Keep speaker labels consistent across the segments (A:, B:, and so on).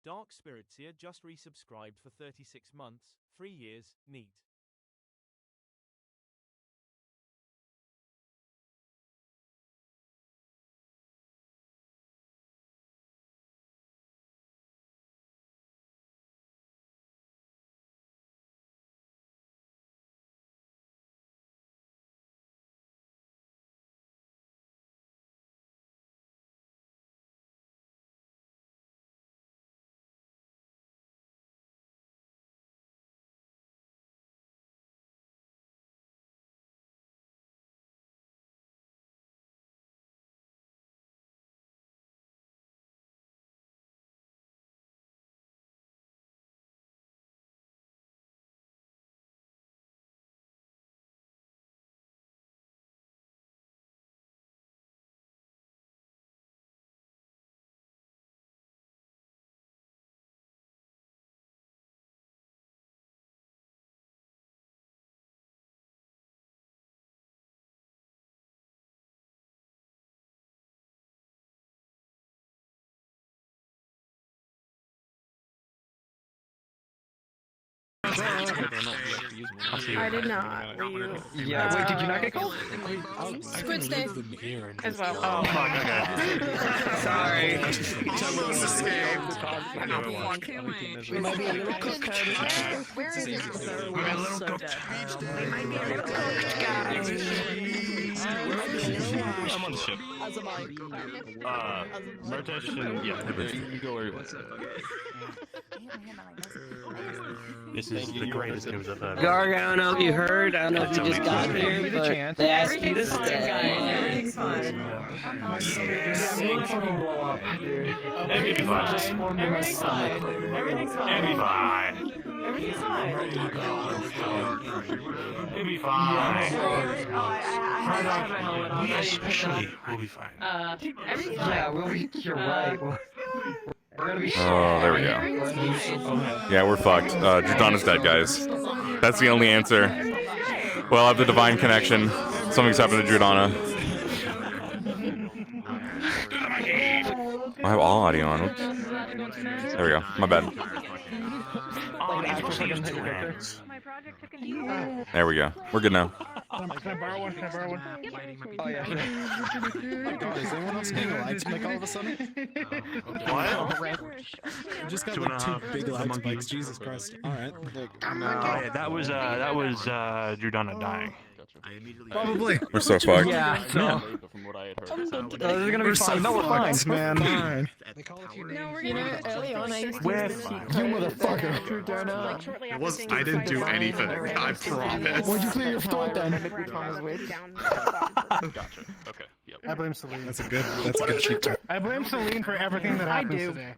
A: Dark Spirits here just resubscribed for 36 months, 3 years, neat.
B: I did not. Were you?
C: Yeah, wait, did you not get called?
B: Squid stay as well.
C: Oh, fuck, okay. Sorry.
D: Almost escaped.
C: We might be a little cooked.
B: Where is it?
C: We're a little cooked.
B: We might be a little cooked, guys.
E: I'm on the ship. Murtesh and you go where you want. This is the greatest news I've had.
F: Garg, I don't know if you heard, I don't know if you just got here, but they asked you to stay.
B: Everything's fine.
E: Everything's fine.
B: Everything's fine. Everything's fine.
E: Everything's fine.
B: Everything's fine.
E: It'll be fine.
B: We
E: especially will be fine.
B: Everything's
C: Yeah,
B: fine.
C: you're right. We're gonna be
G: Oh, there we go. Yeah, we're fucked. Jordana's dead, guys. That's the only answer. Well, I have the divine connection. Something's happened to Jordana. I have all audio on. Oops. There we go. My bad. There we go. We're good now.
D: Can I borrow one? Can I borrow one?
C: Oh, yeah.
D: Oh my god, is anyone else getting a lag spike all of a sudden?
E: What?
D: I just got like 2 big lag spikes, Jesus Christ. Alright.
E: Yeah, that was Jordana dying.
D: Probably.
G: We're so fucked.
C: Yeah, no. This is gonna be fine. No, we're fine, man.
D: Fine.
B: No, we're gonna early on. I used to
E: We're
B: use this
E: fine.
B: card
C: You motherfucker.
B: like shortly after seeing
D: I
B: you
D: didn't
B: fight
D: do
B: Vaughn,
D: anything.
B: where
D: I
B: was
D: promise.
C: Why'd you clear your throat then?
B: down the
E: Gotcha. Okay. Yep.
D: I blame Celine. That's a good cheat. I blame Celine for everything that happens today.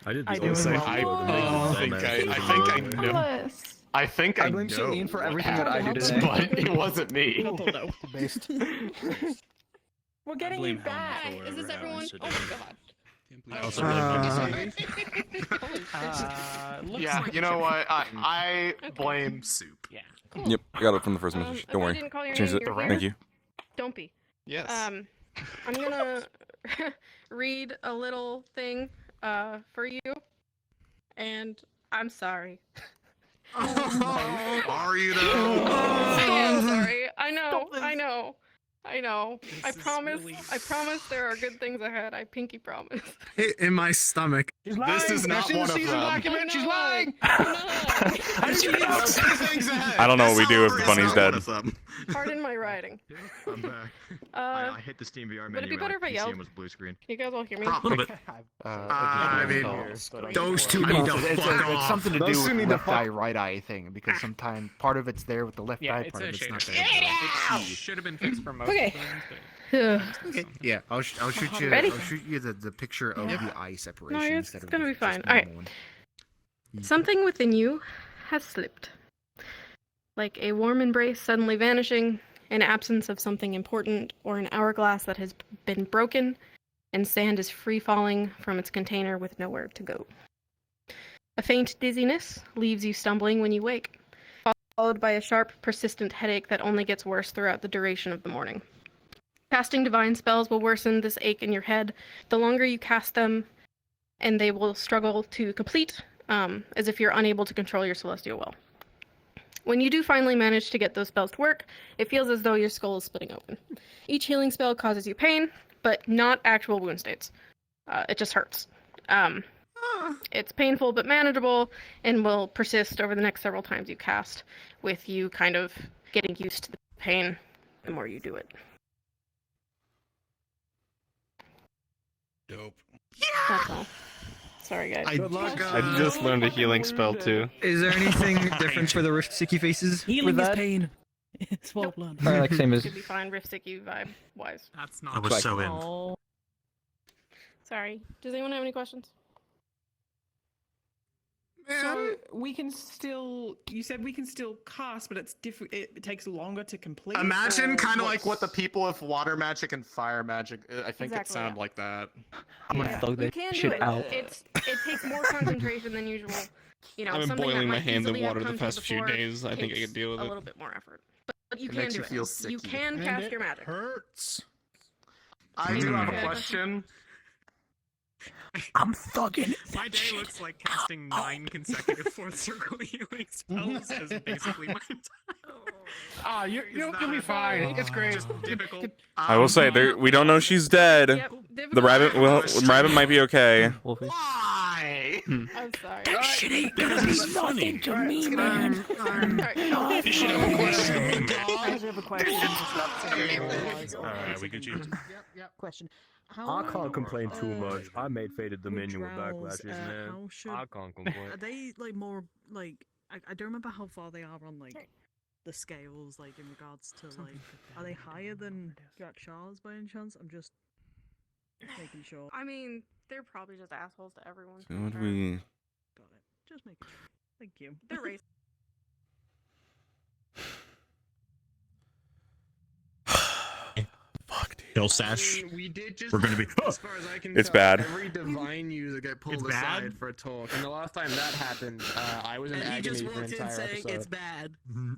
H: I did.
B: I do as well.
H: I think I
C: blame
H: know
C: Celine for
H: what
C: everything that I do
H: happened,
C: today.
H: but it wasn't me.
D: Based.
B: We're getting you back. Is this everyone? Oh my god.
H: I also yeah, you know what? I blame Soup.
B: Yeah.
G: Yep, I got it from the first message. Don't
B: if I
G: worry.
B: didn't call your
G: Change
B: name,
G: it.
B: you're
G: Thank
B: here.
G: you.
B: Don't be.
H: Yes.
B: I'm gonna read a little thing for you, and I'm sorry.
D: Are you though?
B: I am sorry. I know. I promise there are good things ahead. I pinky promise.
D: Hit in my stomach.
H: This is not one of them.
D: She's lying.
G: I don't know what we do if the bunny's dead.
B: Pardon my writing.
I: I'm back. I hit the Steam VR menu.
B: would it be better if I yelled?
I: Was blue screen.
B: Can you guys all hear me?
E: A little bit.
D: I mean, those two need to fuck
J: It's
D: off.
J: something to do
C: Those
J: with
C: two
J: the
C: need to
J: left eye, right eye thing, because sometimes part of it's there with the left eye, part of it's not there.
I: Should have been fixed for most.
B: Okay.
J: Okay, yeah, I'll shoot you.
B: Ready?
J: I'll shoot you the picture of the eye separation.
B: No,
J: instead
B: it's
J: of
B: gonna be
J: just
B: fine.
J: normal
B: Alright.
J: one.
B: Something within you has slipped. Like a warm embrace suddenly vanishing, an absence of something important, or an hourglass that has been broken, and sand is free falling from its container with nowhere to go. A faint dizziness leaves you stumbling when you wake, followed by a sharp, persistent headache that only gets worse throughout the duration of the morning. Casting divine spells will worsen this ache in your head. The longer you cast them, and they will struggle to complete, as if you're unable to control your celestial will. When you do finally manage to get those spells to work, it feels as though your skull is splitting open. Each healing spell causes you pain, but not actual wound states. It just hurts. It's painful but manageable, and will persist over the next several times you cast, with you kind of getting used to the pain the more you do it.
K: Dope.
B: That's all. Sorry, guys.
K: Good luck,
L: I just learned a healing spell too.
M: Is there anything different for the sticky faces?
F: Healing is pain. It's well blood.
M: Or like same as.
B: Should be fine, Rift Sticky vibe wise.
I: That's not.
E: I was so in.
B: Oh. Sorry. Does anyone have any questions?
N: So we can still. You said we can still cast, but it's different. It takes longer to complete.
H: Imagine kind of like what the people with water magic and fire magic. I think it sounded like that.
M: I'm gonna thug
B: You
M: that
B: can
M: shit
B: do it.
M: out.
B: It takes more concentration than usual. You know,
L: I've been
B: something that
L: boiling my
B: might
L: hands in
B: easily have
L: water the
B: come to you
L: past few
B: before
L: days. I think I
B: takes
L: could deal with
B: a
L: it.
B: little bit more effort, but you
H: It
B: can
H: makes
B: do
H: you
B: it.
H: feel sicky.
B: You can
K: And
B: cast
K: it
B: your magic.
K: hurts.
H: I do have a question.
F: I'm thugging.
I: My day looks like casting 9 consecutive fourth circle healing spells as basically my
D: Ah, you'll be fine. It's great.
I: just difficult.
G: I will say, we don't know she's dead.
B: Yep,
G: The rabbit might be okay.
H: Why?
B: I'm sorry.
F: That shit ain't gonna be nothing to me, man.
E: You should have a question.
F: I have a question.
E: Alright, we can choose.
F: Question.
O: I can't complain too much. I made Faded Dominion with backlashes, man. I can't complain.
N: Are they like more like I don't remember how far they are on like the scales, like in regards to like are they higher than Jack Charles by any chance? I'm just making sure.
B: I mean, they're probably just assholes to everyone.
G: So what do we?
N: Got it. Just making sure. Thank you.
B: They're racist.
G: Fuck, dude.
E: Kill Sash.
I: We did just.
E: We're gonna be.
I: As far as I can
G: It's
I: tell,
G: bad.
I: Every divine user get pulled
E: It's
I: aside
E: bad?
I: for a talk, and the last time that happened, I was in
F: And he
I: agony
F: just
I: for an
F: walked in
I: entire
F: saying
I: episode.
F: it's bad.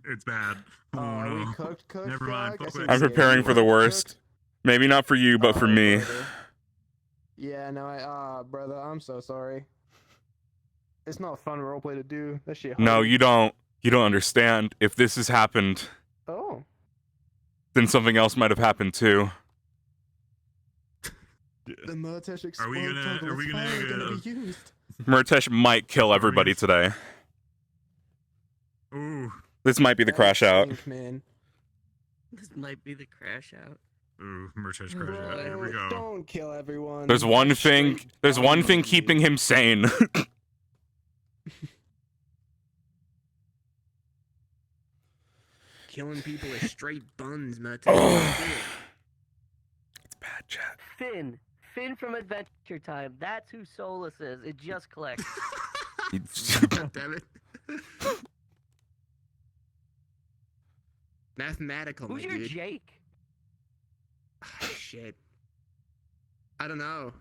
E: It's bad. Oh
H: Are we
E: no.
H: cooked?
E: Never mind.
H: Doug? I
E: Fuck
H: said
E: it.
G: I'm preparing for the worst. Maybe not for you, but for me.
H: Yeah, no, brother, I'm so sorry. It's not a fun roleplay to do. That shit.
G: No, you don't. You don't understand. If this has happened,
H: Oh.
G: then something else might have happened too.
H: The Murtesh explode
E: Are we gonna
H: be used.
G: Murtesh might kill everybody today.
E: Ooh.
G: This might be the crash out.
H: Man.
F: This might be the crash out.
E: Ooh, Murtesh crash out. Here we go.
H: Don't kill everyone.
G: There's one thing. There's one thing keeping him sane.
I: Killing people is straight buns, man.
G: It's bad, chat.
F: Finn. Finn from Adventure Time. That's who Solus is. It just collects.
I: God damn it. Mathematical,
F: Who's
I: my
F: your
I: dude.
F: Jake?
I: Shit. I don't know.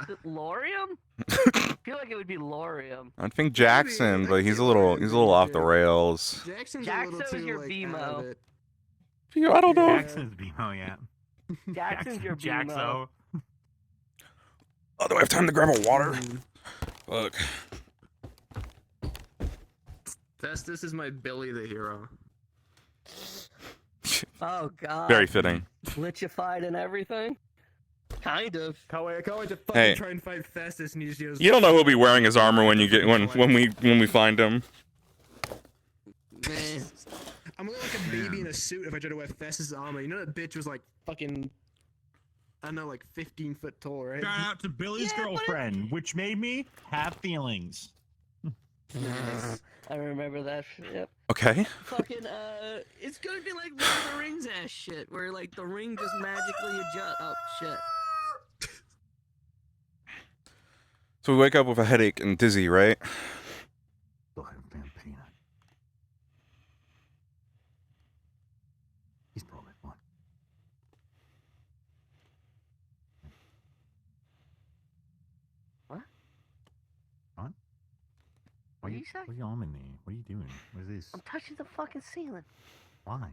F: Is it Lorium? I feel like it would be Lorium.
G: I think Jackson, but he's a little off the rails.
I: Jackson's
F: Jackson
I: a little
F: is
I: too,
F: your
I: like,
F: BMO.
I: out of it.
G: I don't know.
E: Jackson's BMO, yeah.
F: Jackson's your BMO.
E: Jaxo.
G: Oh, do I have time to grab a water? Fuck.
I: Festus is my Billy the Hero.
F: Oh god.
G: Very fitting.
F: Glitchified and everything? Kind of.
I: Can't wait to fucking
G: Hey.
I: try and fight Festus and he just goes,
G: You don't know who'll be wearing his armor when you get when we find him.
F: Man.
I: I'm gonna look like a baby in a suit if I try to wear Festus' armor. You know that bitch was like fucking, I don't know, like 15 foot tall, right?
E: Shout out to Billy's girlfriend, which made me have feelings.
F: Nice. I remember that shit. Yep.
G: Okay.
F: Fucking, it's gonna be like Lord of the Rings ass shit, where like the ring just magically adjust. Oh shit.
G: So we wake up with a headache and dizzy, right?
O: He's probably fine.
F: What?
O: What?
F: What you say?
O: What are you arming me? What are you doing? What is this?
F: I'm touching the fucking ceiling.
O: Why?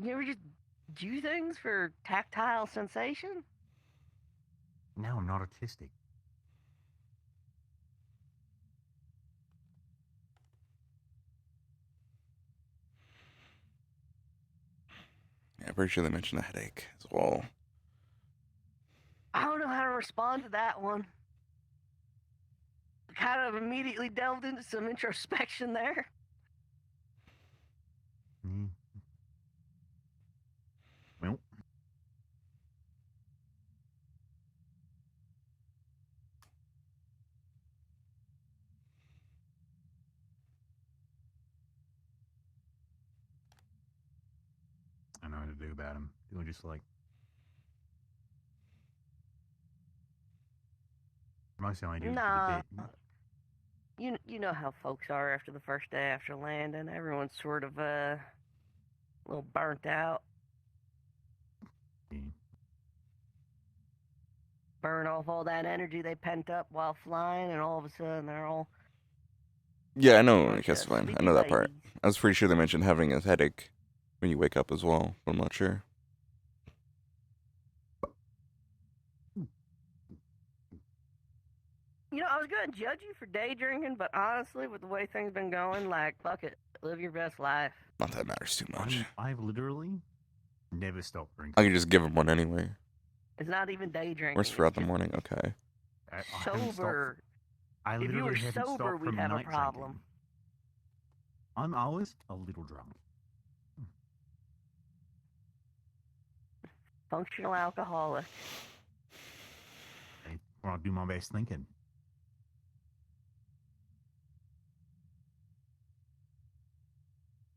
F: You ever just do things for tactile sensation?
E: No, I'm not autistic.
G: Yeah, I'm pretty sure they mentioned a headache as well.
K: I don't know how to respond to that one. Kind of immediately delved into some introspection there.
E: Well. I know what to do about him. We'll just like. Mostly only do
K: Nah.
E: the bit.
K: You know how folks are after the first day after landing. Everyone's sort of a little burnt out. Burn off all that energy they pent up while flying, and all of a sudden they're all.
G: Yeah, I know. I guess fine. I know that part. I was pretty sure they mentioned having a headache when you wake up as well, but I'm not sure.
K: You know, I was gonna judge you for day drinking, but honestly, with the way things been going, like, fuck it, live your best life.
G: Not that matters too much.
E: I've literally never stopped drinking.
G: I can just give him one anyway.
K: It's not even day drinking.
G: Where's throughout the morning? Okay.
K: Sober. If you were sober, we'd have a problem.
E: I'm always a little drunk.
K: Functional alcoholic.
E: I'll do my best thinking.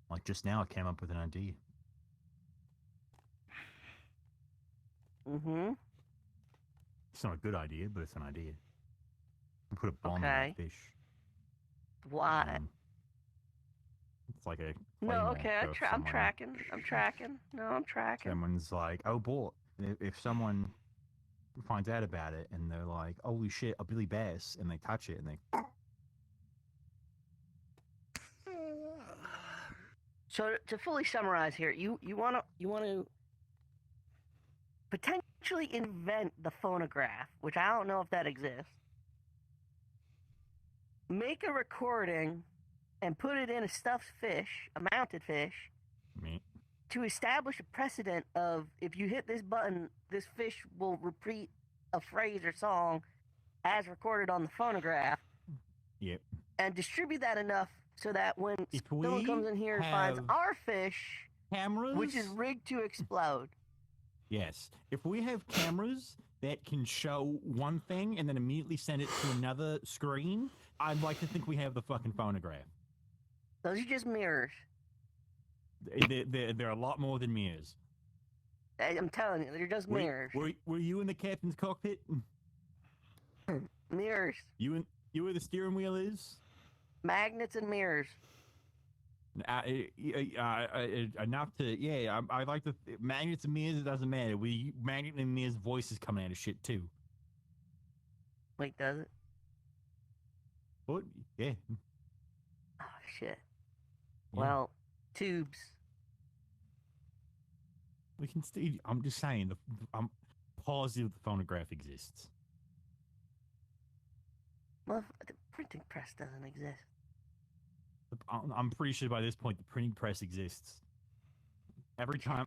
E: Like just now, I came up with an idea.
K: Mm-hmm.
E: It's not a good idea, but it's an idea. Put a bomb in that fish.
K: Why?
E: It's like a.
K: No, okay, I'm tracking. No, I'm tracking.
E: Someone's like, oh boy, if someone finds out about it and they're like, holy shit, a Billy Bass, and they touch it and they.
K: So to fully summarize here, you want to potentially invent the phonograph, which I don't know if that exists. Make a recording and put it in a stuffed fish, a mounted fish, to establish a precedent of if you hit this button, this fish will repeat a phrase or song as recorded on the phonograph.
E: Yep.
K: And distribute that enough so that when someone comes in here and finds our fish,
E: cameras,
K: which is rigged to explode.
E: Yes. If we have cameras that can show one thing and then immediately send it to another screen, I'd like to think we have the fucking phonograph.
K: Those are just mirrors.
E: They're a lot more than mirrors.
K: I'm telling you, they're just mirrors.
E: Were you in the captain's cockpit?
K: Mirrors.
E: You where the steering wheel is?
K: Magnets and mirrors.
E: Enough to I like the magnets and mirrors. It doesn't matter. Magnet and mirrors voices coming out of shit too.
K: Wait, does it?
E: What? Yeah.
K: Oh shit. Yeah. Well, tubes.
E: We can still. I'm just saying. I'm positive the phonograph exists.
K: Well, the printing press doesn't exist.
E: I'm pretty sure by this point the printing press exists. Every time.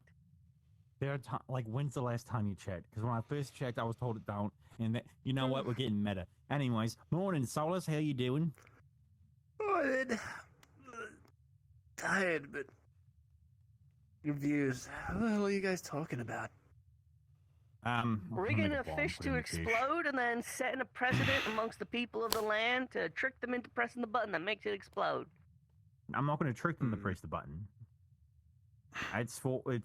E: There are like, when's the last time you checked? Because when I first checked, I was told it don't. And you know what? We're getting meta. Anyways, morning, Solus. How you doing?
H: Good. Tired, but confused. What the hell are you guys talking about?
K: Rigging a fish to explode and then setting a precedent amongst the people of the land to trick them into pressing the button that makes it explode.
E: I'm not going to trick them to press the button. It's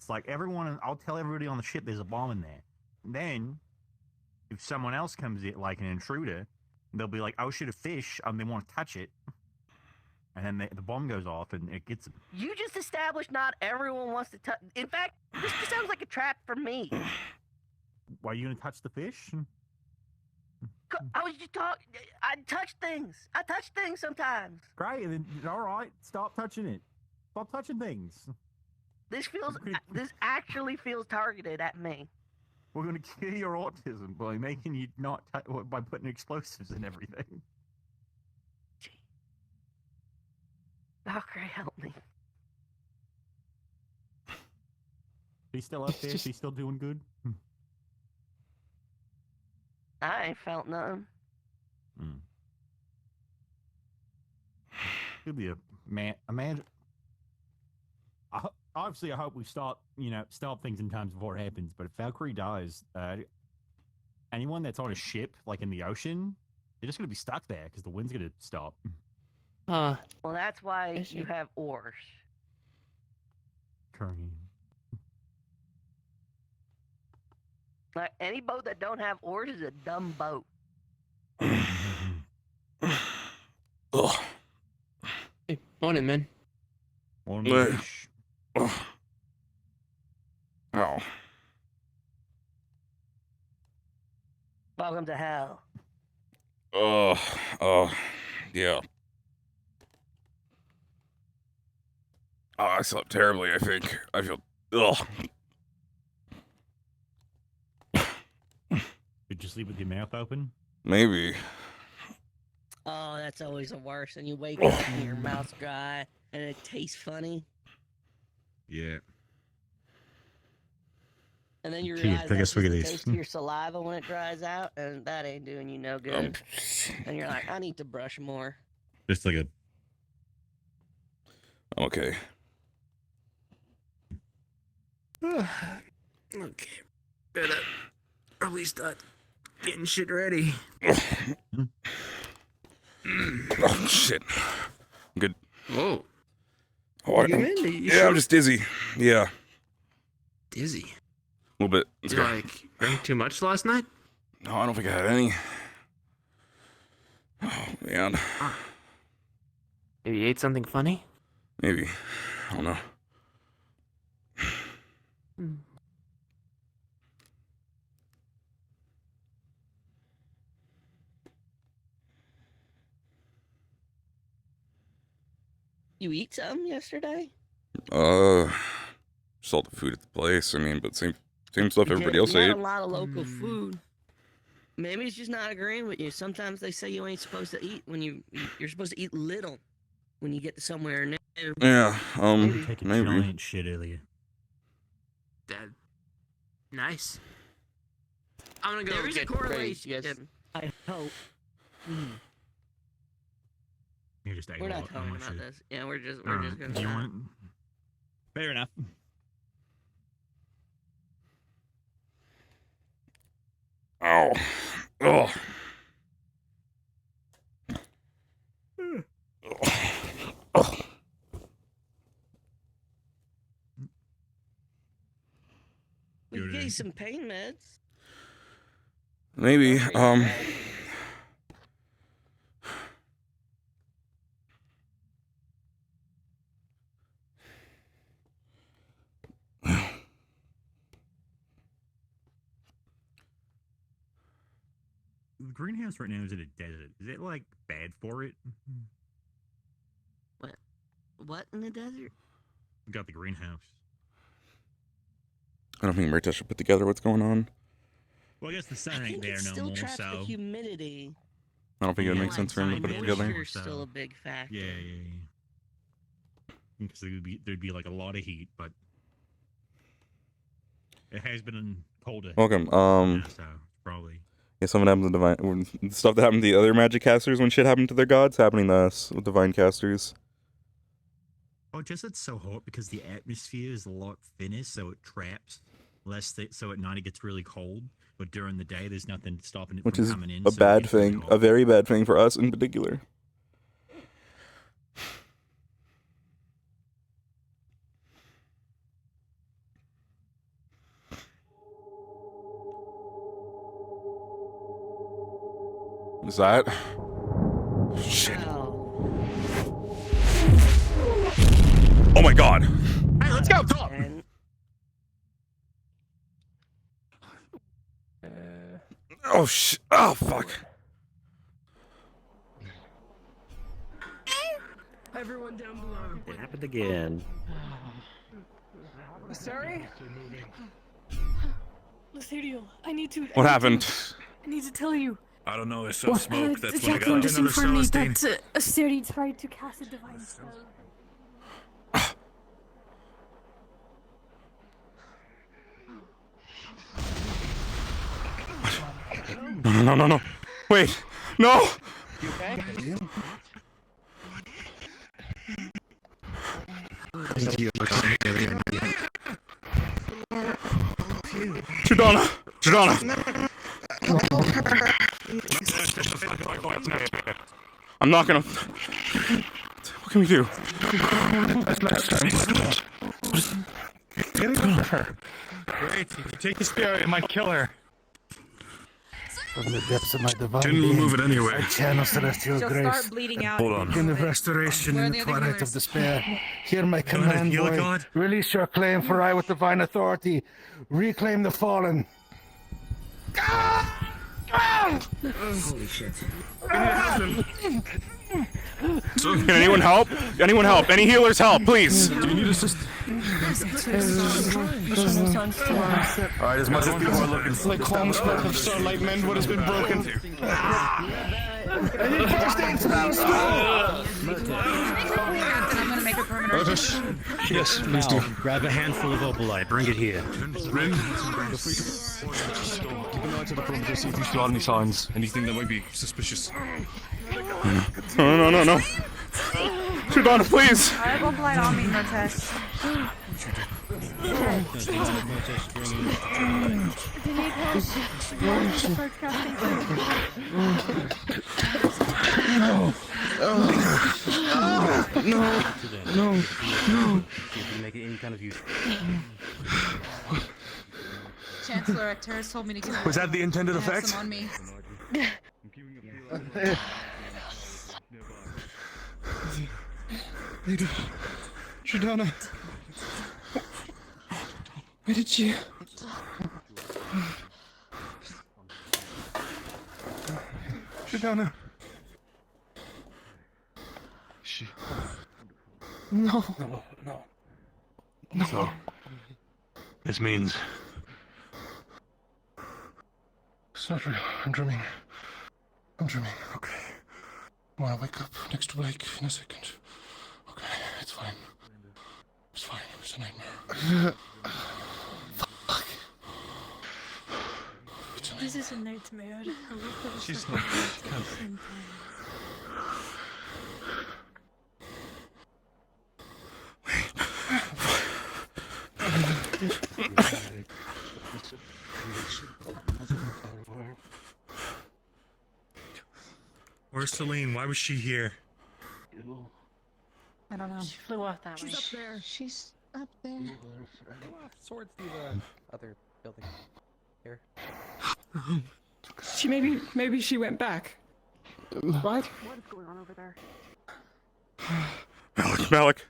E: like everyone. I'll tell everybody on the ship there's a bomb in there. Then, if someone else comes in, like an intruder, they'll be like, "Oh shit, a fish!" They want to touch it, and then the bomb goes off and it gets them.
K: You just established not everyone wants to touch. In fact, this just sounds like a trap for me.
E: Why are you going to touch the fish?
K: I was just talking. I touch things. I touch things sometimes.
E: Great. Then, all right. Stop touching it. Stop touching things.
K: This actually feels targeted at me.
E: We're going to cure your autism by making you not by putting explosives in everything.
K: Valkyrie, help me.
E: He's still up there. He's still doing good.
K: I ain't felt nothing.
E: Could be a man. Imagine. Obviously, I hope we stop things in times before it happens. But if Valkyrie dies, anyone that's on a ship, like in the ocean, they're just gonna be stuck there because the wind's gonna stop.
K: Well, that's why you have oars. Like any boat that don't have oars is a dumb boat.
P: Ugh. Hey, morning, man.
E: Morning.
G: Oh.
K: Welcome to hell.
G: Yeah. Oh, I slept terribly, I think. I feel, ugh.
E: Did you sleep with your mouth open?
G: Maybe.
K: Oh, that's always the worst. And you wake up and your mouth's dry and it tastes funny.
E: Yeah.
K: And then you
D: Here,
K: realize
D: take a
K: that's
D: swig
K: just
D: of
K: the
D: these.
K: taste of your saliva when it dries out, and that ain't doing you no good. And you're like, I need to brush more.
E: Just like a.
G: Okay.
I: Okay. Better early start getting shit ready.
G: Oh, shit. I'm good.
I: Whoa.
G: Oh,
I: You in? You
G: yeah,
I: sure?
G: I'm just dizzy. Yeah.
I: Dizzy.
G: A little bit.
I: Did you, like, drink too much last night?
G: No, I don't think I had any. Oh, man.
P: Maybe you ate something funny?
G: Maybe. I don't know.
K: You eat something yesterday?
G: Just all the food at the place. I mean, but same stuff everybody else
K: You had
G: ate.
K: a lot of local food. Maybe it's just not agreeing with you. Sometimes they say you ain't supposed to eat when you're supposed to eat little when you get to somewhere new.
G: Yeah,
E: Take a
G: maybe.
E: giant shit earlier.
I: Dad. Nice. I'm gonna go
K: There is a
I: get
K: correlation.
I: ready, yes.
K: I hope.
E: You're just
K: We're not talking about this. Yeah, we're just gonna.
E: You want? Fair enough.
G: Ow. Ugh.
K: We can get you some pain meds.
G: Maybe.
E: The greenhouse right now is in a desert. Is it like bad for it?
K: What in the desert?
E: We got the greenhouse.
G: I don't think Murtesh should put together what's going on.
E: Well, I guess the sun
K: I
E: ain't
K: think
E: there
K: it
E: no
K: still
E: more,
K: traps the
E: so.
K: humidity.
G: I don't think it would make sense for him to put it together.
K: Moisture's still a big factor.
E: Yeah. Because there'd be like a lot of heat, but it has been colder.
G: Welcome.
E: So probably.
G: Yeah, something happened to divine stuff that happened to the other magic casters when shit happened to their gods happening to us with divine casters.
E: Oh, just it's so hot because the atmosphere is a lot thinner, so it traps less. So at night it gets really cold, but during the day there's nothing stopping it
G: Which
E: from
G: is
E: coming in.
G: a
E: so it
G: bad
E: gets really
G: thing,
E: hot.
G: a very bad thing for us in particular. What is that? Shit. Oh my god.
I: Hey, let's go, talk.
G: Oh shit. Oh fuck.
N: Everyone down below.
O: It happened again.
N: Sorry?
B: Lucidio, I need to.
G: What happened?
B: I need to tell you.
Q: I don't know. I saw smoke. That's when I got
B: Jacqueline just
Q: another
B: informed me
Q: Celestine.
B: that Asteri tried to cast a divine spell.
G: No. Wait. No.
I: You okay?
G: Jordana. I'm not gonna. What can we do?
D: Great. If you take the spirit, it might kill her.
R: From the depths of my divine
Q: Didn't
R: being,
Q: move it anyway.
R: I channel celestial
S: She'll
R: grace.
S: start bleeding out.
Q: Hold on.
R: In the restoration
S: Where
R: in
S: are
R: the
S: the other
R: twilight
S: healers?
R: of despair, hear my
Q: Go ahead,
R: command,
Q: heal it,
R: boy.
Q: God.
R: Release your claim, for I, with divine authority, reclaim the fallen.
S: Holy shit.
G: Can anyone help? Anyone help? Any healers help, please?
Q: Do you need assistance? Alright, as much as people are looking for
I: Like calm spark of starlight mend what has been broken.
S: I'm gonna make a perimeter.
O: Yes, please do. Grab a handful of opalite. Bring it here.
Q: Rin? Keep an eye to the perimeter, see if you saw any signs. Anything that might be suspicious.
G: No. Jordana, please.
S: I have light on me, Murtesh.
B: If you need help, start casting.
O: No. See if we make it any kind of use.
S: Chancellor Acteris told me to get.
Q: Was that the intended
S: have
Q: effect?
S: some on me.
I: Jordana. Where did you? Jordana. No.
Q: So, this means
R: It's not real. I'm dreaming. Okay. Well, I'll wake up next to Blake in a second. Okay, it's fine. It's fine. It was a nightmare. Fuck.
B: This is a nightmare.
Q: she's not. Where's Celine? Why was she here?
S: I don't know.
B: She flew off that way.
S: She's up there.
K: She's up there.
M: Towards the other building. Here.
I: She maybe she went back. What?
B: What is going on over there?
G: Malik,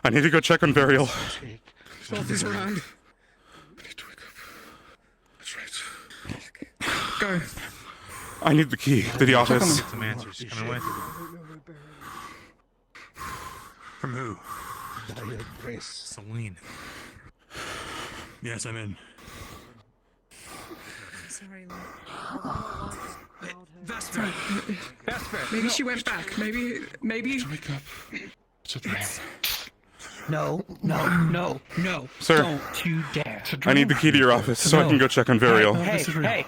G: I need to go check on Varial.
I: Salty's around.
R: That's right.
I: Go.
G: I need the key to the office.
Q: Some answers coming with. From who? Celine. Yes, I'm in.
N: Sorry,
I: Vesper. Maybe she went back. Maybe.
R: Wake up. It's a dream.
M: No.
G: Sir,
M: Don't you dare.
G: I need the key to your office so I can go check on Varial.
M: Hey.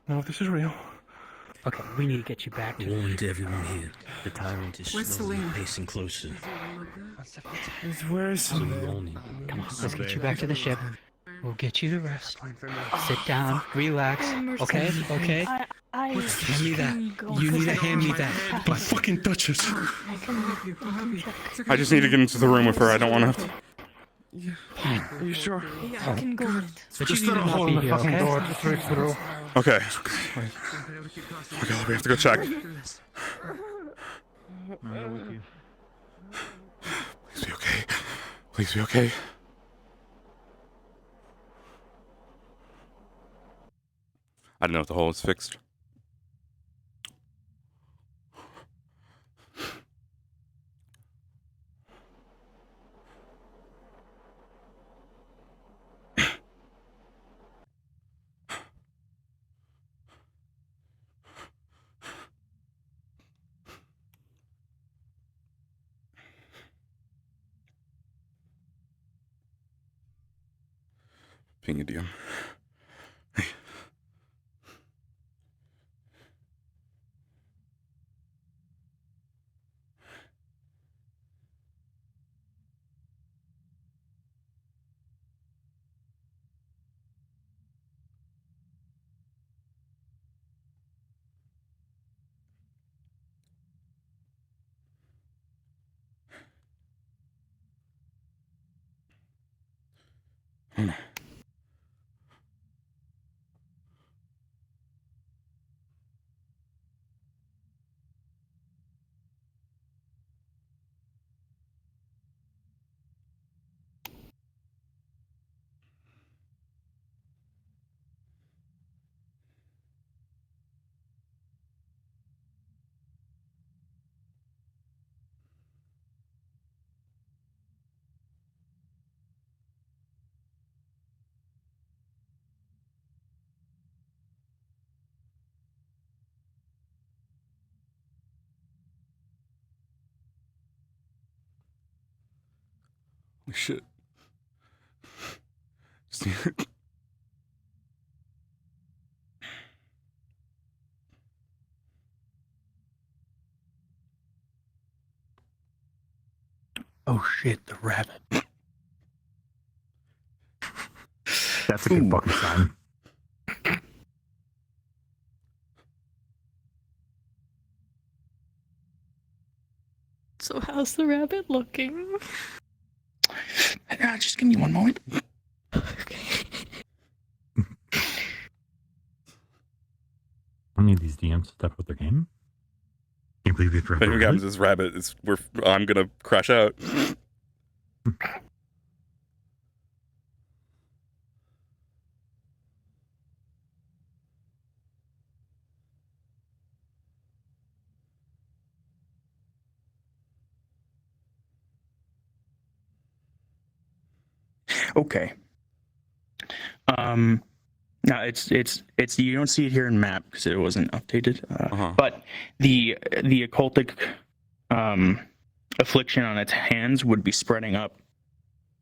R: No, this is real.
M: Okay, we need to get you back to
O: Warned everyone here. The tyrant is
I: Where's
O: slowly
I: Celine?
O: pacing closer.
R: Where is
O: Some warning.
M: Come on, let's get you back to the ship. We'll get you to rest. Sit down, relax. Okay? Hand me that. You need to hand me that.
Q: My fucking Duchess.
B: I can help you.
G: I just need to get into the room with her. I don't want to have to.
R: Are you sure?
B: Yeah, I can go with it.
R: Just let a hole in the fucking door to straight through.
G: Okay. Okay, we have to go check. Please be okay. Please be okay. I don't know if the hole is fixed. Ping a DM. Shit.
M: Oh shit, the rabbit.
E: That's a good fucking sign.
B: So how's the rabbit looking?
M: Just give me one moment.
E: I need these DMs to step with their game. Can't believe
G: If anything happens to this rabbit, I'm gonna crash out.
M: Okay. No, it's you don't see it here in map because it wasn't updated. But the occultic affliction on its hands would be spreading up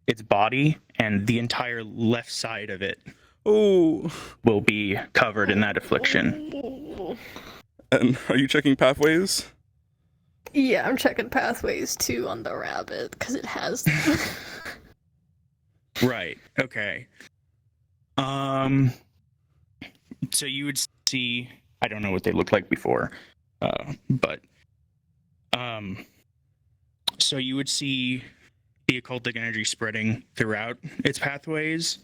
M: its body, and the entire left side of it will be covered in that affliction.
G: And are you checking pathways?
B: Yeah, I'm checking pathways too on the rabbit because it has.
M: Right. Okay. So you would see. I don't know what they looked like before, but so you would see the occultic energy spreading throughout its pathways.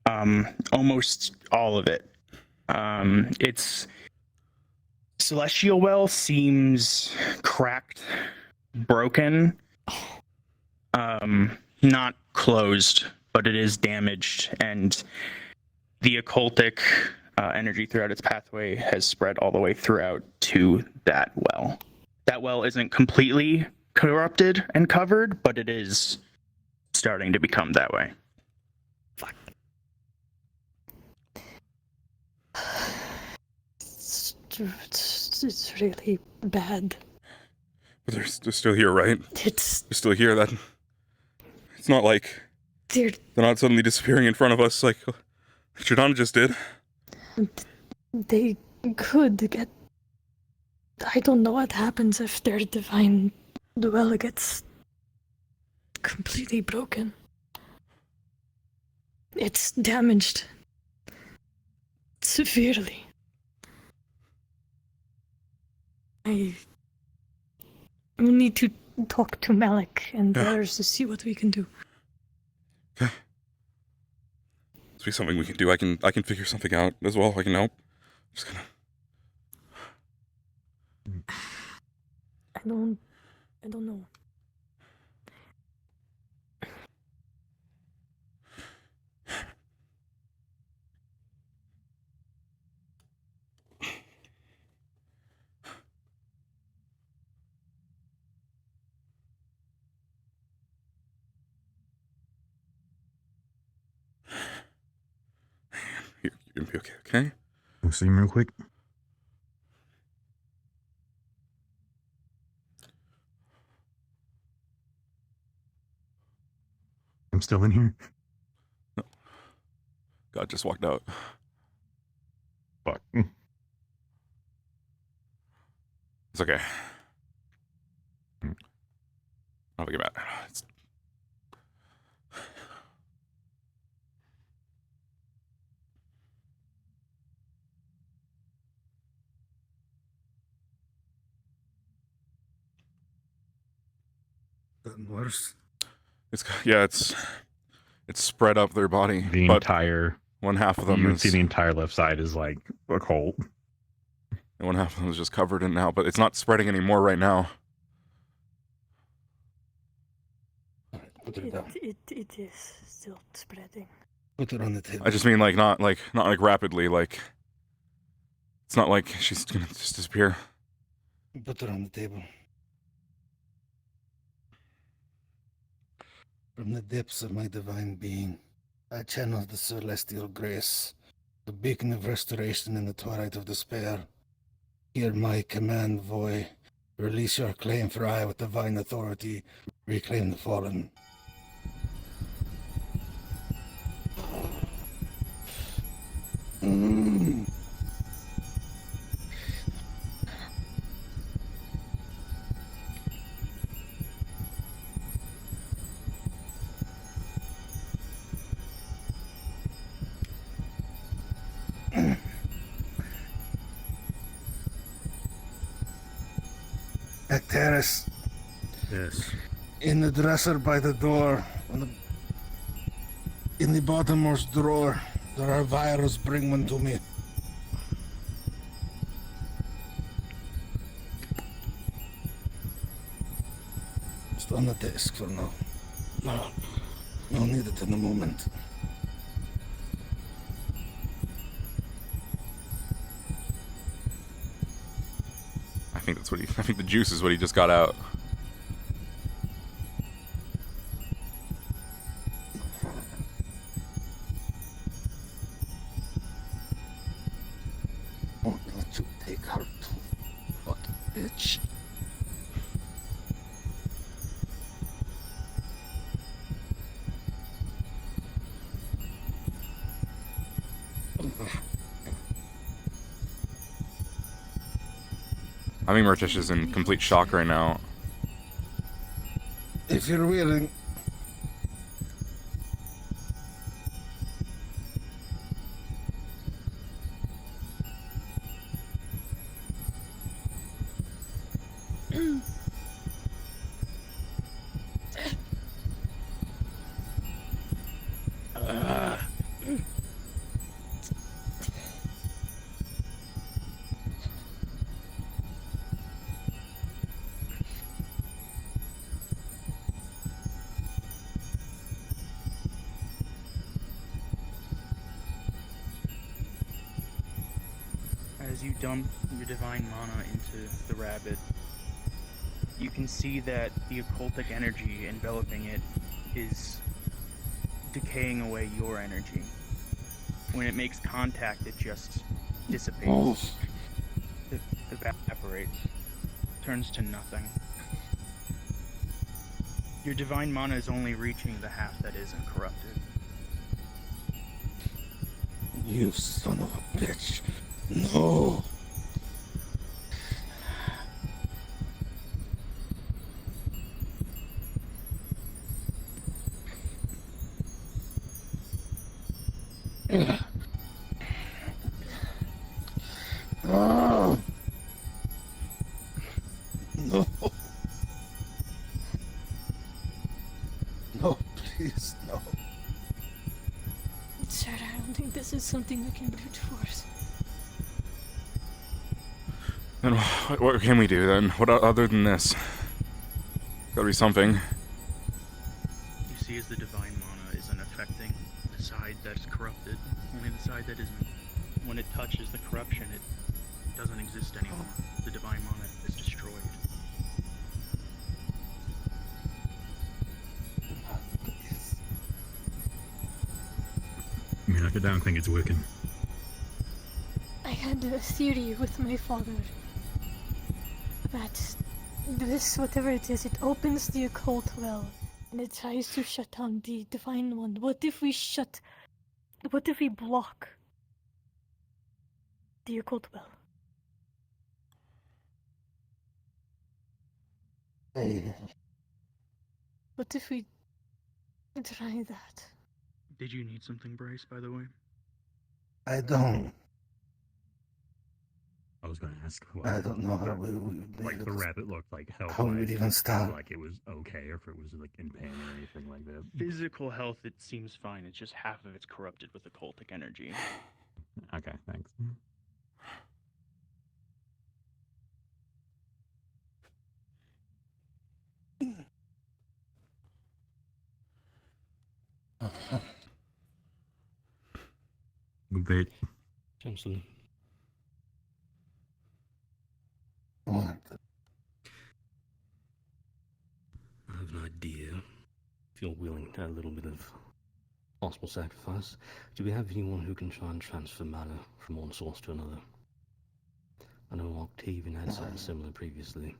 M: Almost all of it. Its celestial well seems cracked, broken. Not closed, but it is damaged, and the occultic energy throughout its pathway has spread all the way throughout to that well. That well isn't completely corrupted and covered, but it is starting to become that way.
B: It's really bad.
G: But they're still here, right? They're still here. That it's not like they're not suddenly disappearing in front of us like Jordana just did.
B: They could get. I don't know what happens if their divine well gets completely broken. It's damaged severely. I will need to talk to Malik and the others to see what we can do.
G: Okay. This be something we can do. I can figure something out as well. I can help. Just gonna.
B: I don't know.
G: You're gonna be okay, okay?
E: We'll see him real quick. I'm still in here.
G: God just walked out.
E: Fuck.
G: It's okay. I'll get back. It's...
R: Gotten worse.
G: It's spread up their body.
E: The entire
G: one half of them
E: you can
G: is
E: see the entire left side is like a cold.
G: And one half of them is just covered in now, but it's not spreading anymore right now.
T: It is still spreading.
R: Put it on the table.
G: I just mean not rapidly, like it's not like she's gonna just disappear.
R: Put it on the table. From the depths of my divine being, I channel the celestial grace, the beacon of restoration in the twilight of despair. Hear my command, Voy. Release your claim, for I, with divine authority, reclaim the fallen. Terrace.
O: Yes.
R: In the dresser by the door, in the bottommost drawer, there are vials. Bring one to me. It's on the desk for now. No, I'll need it in a moment.
G: I think the juice is what he just got out.
R: Won't let you take her to what, bitch?
G: I think Murtesh is in complete shock right now.
R: If you're willing.
M: As you dump your divine mana into the rabbit, you can see that the occultic energy enveloping it is decaying away your energy. When it makes contact, it just dissipates. It evaporates, turns to nothing. Your divine mana is only reaching the half that isn't corrupted.
R: You son of a bitch. No. No. No. No, please, no.
T: Sir, I don't think this is something we can brute force.
G: Then what can we do then? What other than this? Gotta be something.
M: You see as the divine mana isn't affecting the side that's corrupted, only the side that isn't. When it touches the corruption, it doesn't exist anymore. The divine mana is destroyed.
E: I mean, I don't think it's working.
T: I had a theory with my father that this, whatever it is, it opens the occult well and it tries to shut down the divine one. What if we shut What if we block the occult well? What if we try that?
M: Did you need something, Bryce, by the way?
R: I don't.
E: I was going to ask.
R: I don't know how we would
E: like the rabbit looked like health.
R: how we would even start.
E: Like it was okay, or if it was like in pain or anything like that.
M: Physical health, it seems fine. It's just half of it's corrupted with occultic energy.
E: Okay, thanks. Good bit.
Q: Chancellor.
R: What?
Q: I have an idea. If you're willing to add a little bit of possible sacrifice, do we have anyone who can try and transfer mana from one source to another? I know Octavian had something similar previously.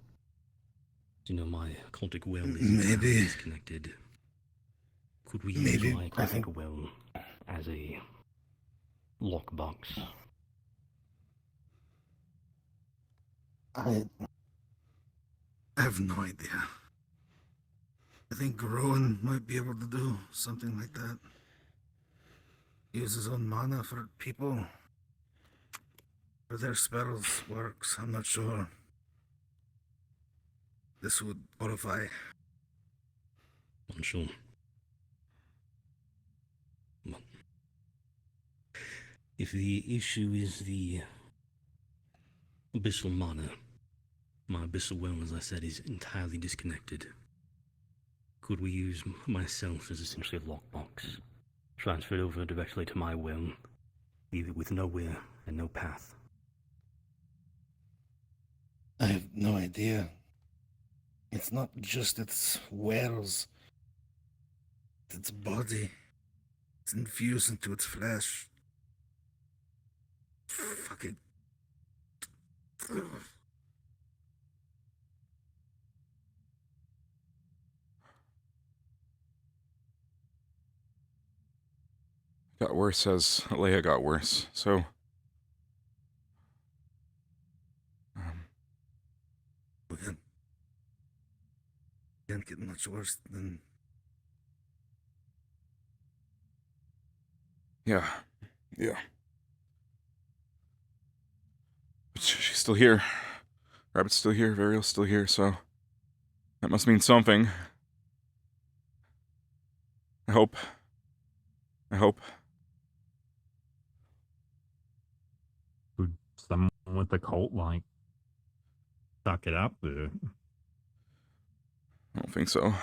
Q: Do you know my occultic well is
R: Maybe.
Q: disconnected? Could we use my occultic well as a lockbox?
R: I have no idea. I think Rowan might be able to do something like that. Use his own mana for people. For their spells works, I'm not sure. This would qualify.
Q: Unsure. But if the issue is the abyssal mana, my abyssal well, as I said, is entirely disconnected. Could we use myself as essentially a lockbox? Transfer it over directly to my well, either with nowhere and no path.
R: I have no idea. It's not just its wells. It's its body. It's infused into its flesh. Fucking.
G: Got worse as Leia got worse, so...
R: Can't get much worse than...
G: Yeah. Yeah. But she's still here. Rabbit's still here, Varial's still here, so... That must mean something. I hope.
E: Would someone with the cult, like, suck it up?
G: I don't think so.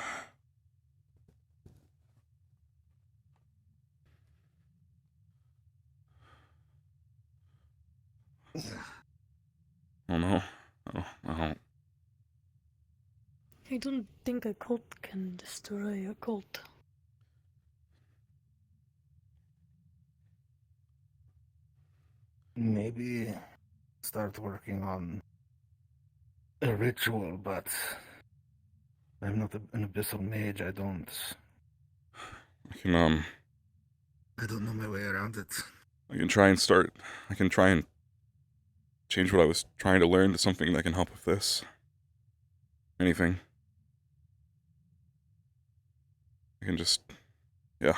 G: Oh no. Oh, no.
T: I don't think a cult can destroy a cult.
R: Maybe start working on a ritual, but I'm not an abyssal mage. I don't know my way around it.
G: I can try and change what I was trying to learn to something that can help with this. Anything. I can just, yeah.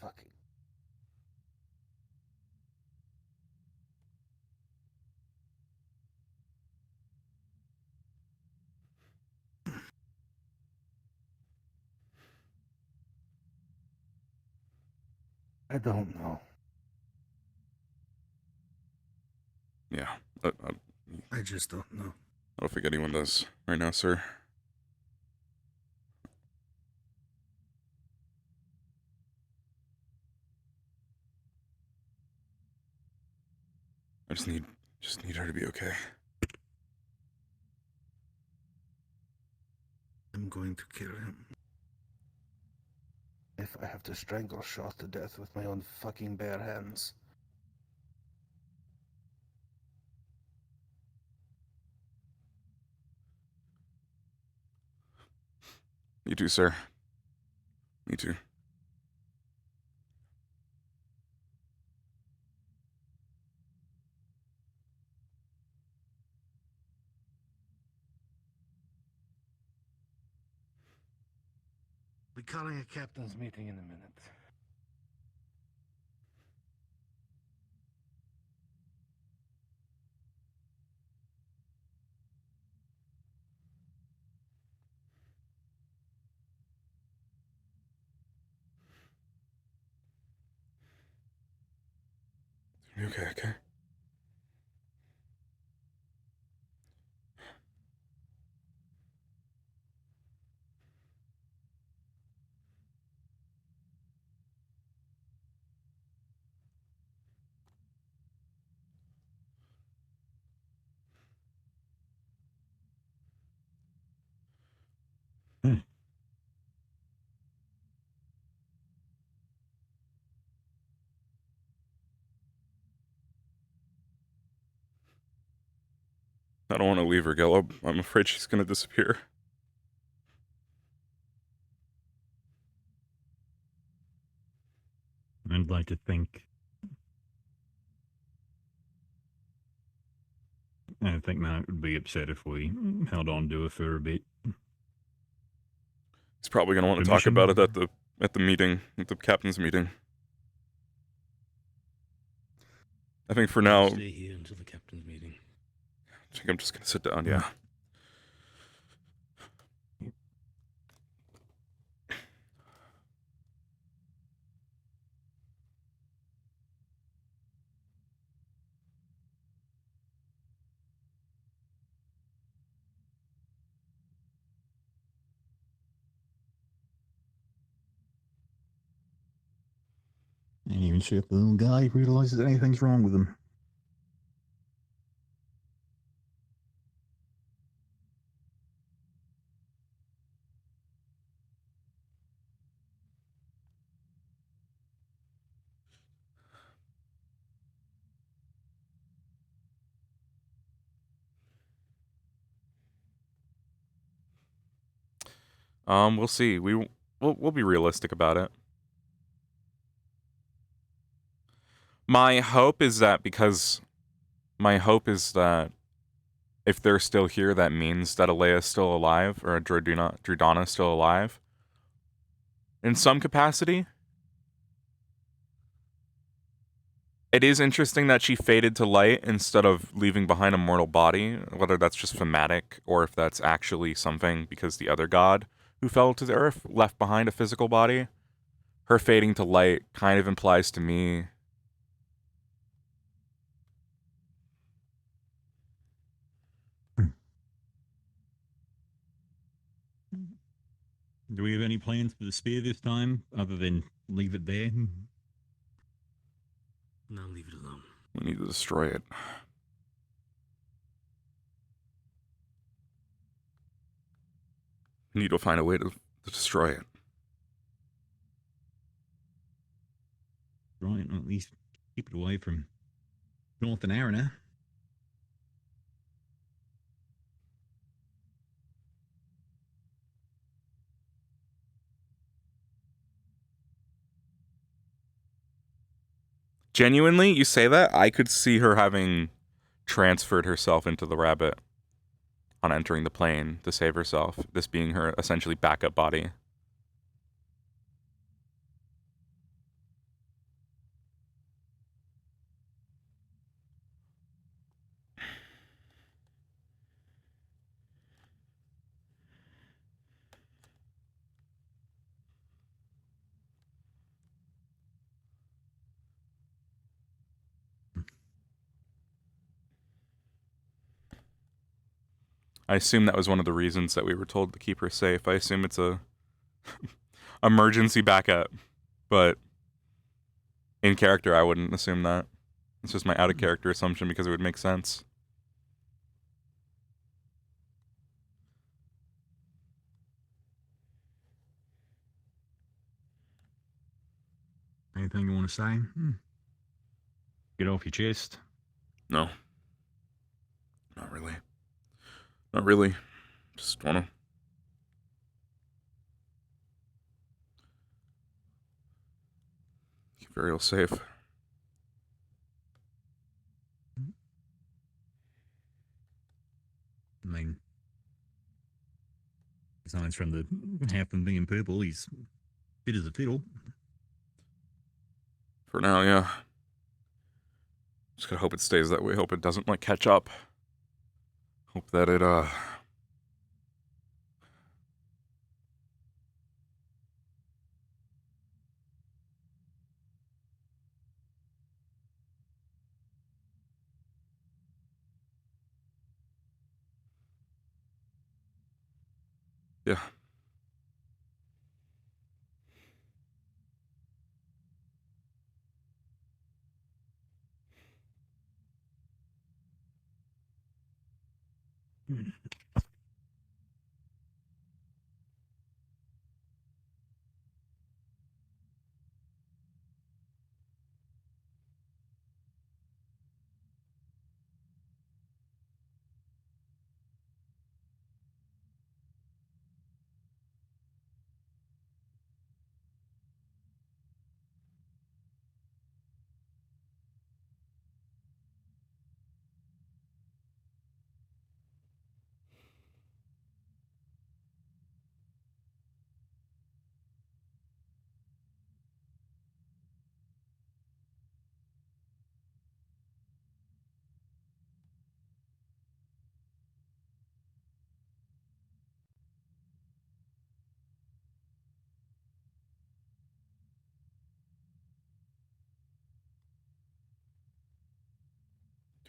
R: Fuck it. I don't know.
G: Yeah.
R: I just don't know.
G: I don't think anyone does right now, sir. I just need her to be okay.
R: I'm going to kill him. If I have to strangle Shaw to death with my own fucking bare hands.
G: You too, sir. Me too.
R: We're calling a captain's meeting in a minute.
G: Okay. I don't want to leave her, Gillib. I'm afraid she's going to disappear.
E: I'd like to think. I think Matt would be upset if we held on to it for a bit.
G: He's probably going to want to talk about it at the meeting, at the captain's meeting. I think for now.
Q: Stay here until the captain's meeting.
G: I think I'm just going to sit down, yeah.
E: Ain't even sure if the little guy realizes anything's wrong with him.
G: We'll see. We'll be realistic about it. My hope is that if they're still here, that means that Alea's still alive, or Dredana's still alive. In some capacity. It is interesting that she faded to light instead of leaving behind a mortal body, whether that's just thematic or if that's actually something because the other god who fell to the earth left behind a physical body. Her fading to light kind of implies to me
E: Do we have any plans for the spear this time, other than leave it there?
Q: Now leave it alone.
G: we need to destroy it. We need to find a way to destroy it.
E: Right, or at least keep it away from Northern Arena.
G: Genuinely, you say that? I could see her having transferred herself into the rabbit on entering the plane to save herself, this being her essentially backup body. I assume that was one of the reasons that we were told to keep her safe. I assume it's a emergency backup, but in character, I wouldn't assume that. It's just my out of character assumption because it would make sense.
E: Anything you want to say? Get off your chest.
G: No. Not really. Not really. Just wanna keep Ariel safe.
E: I mean, besides from the half of being purple, he's fit as a fiddle.
G: For now, yeah. Just gotta hope it stays that way. Hope it doesn't, like, catch up. Hope that it, yeah.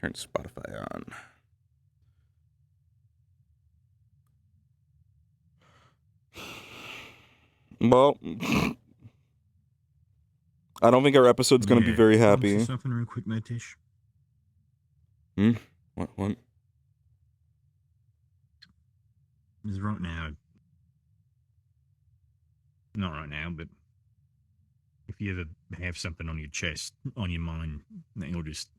G: Turn Spotify on. Well, I don't think our episode's gonna be very happy.
E: Say something real quick, Murtesh.
G: What?
E: Is right now. Not right now, but if you ever have something on your chest, on your mind, then you'll just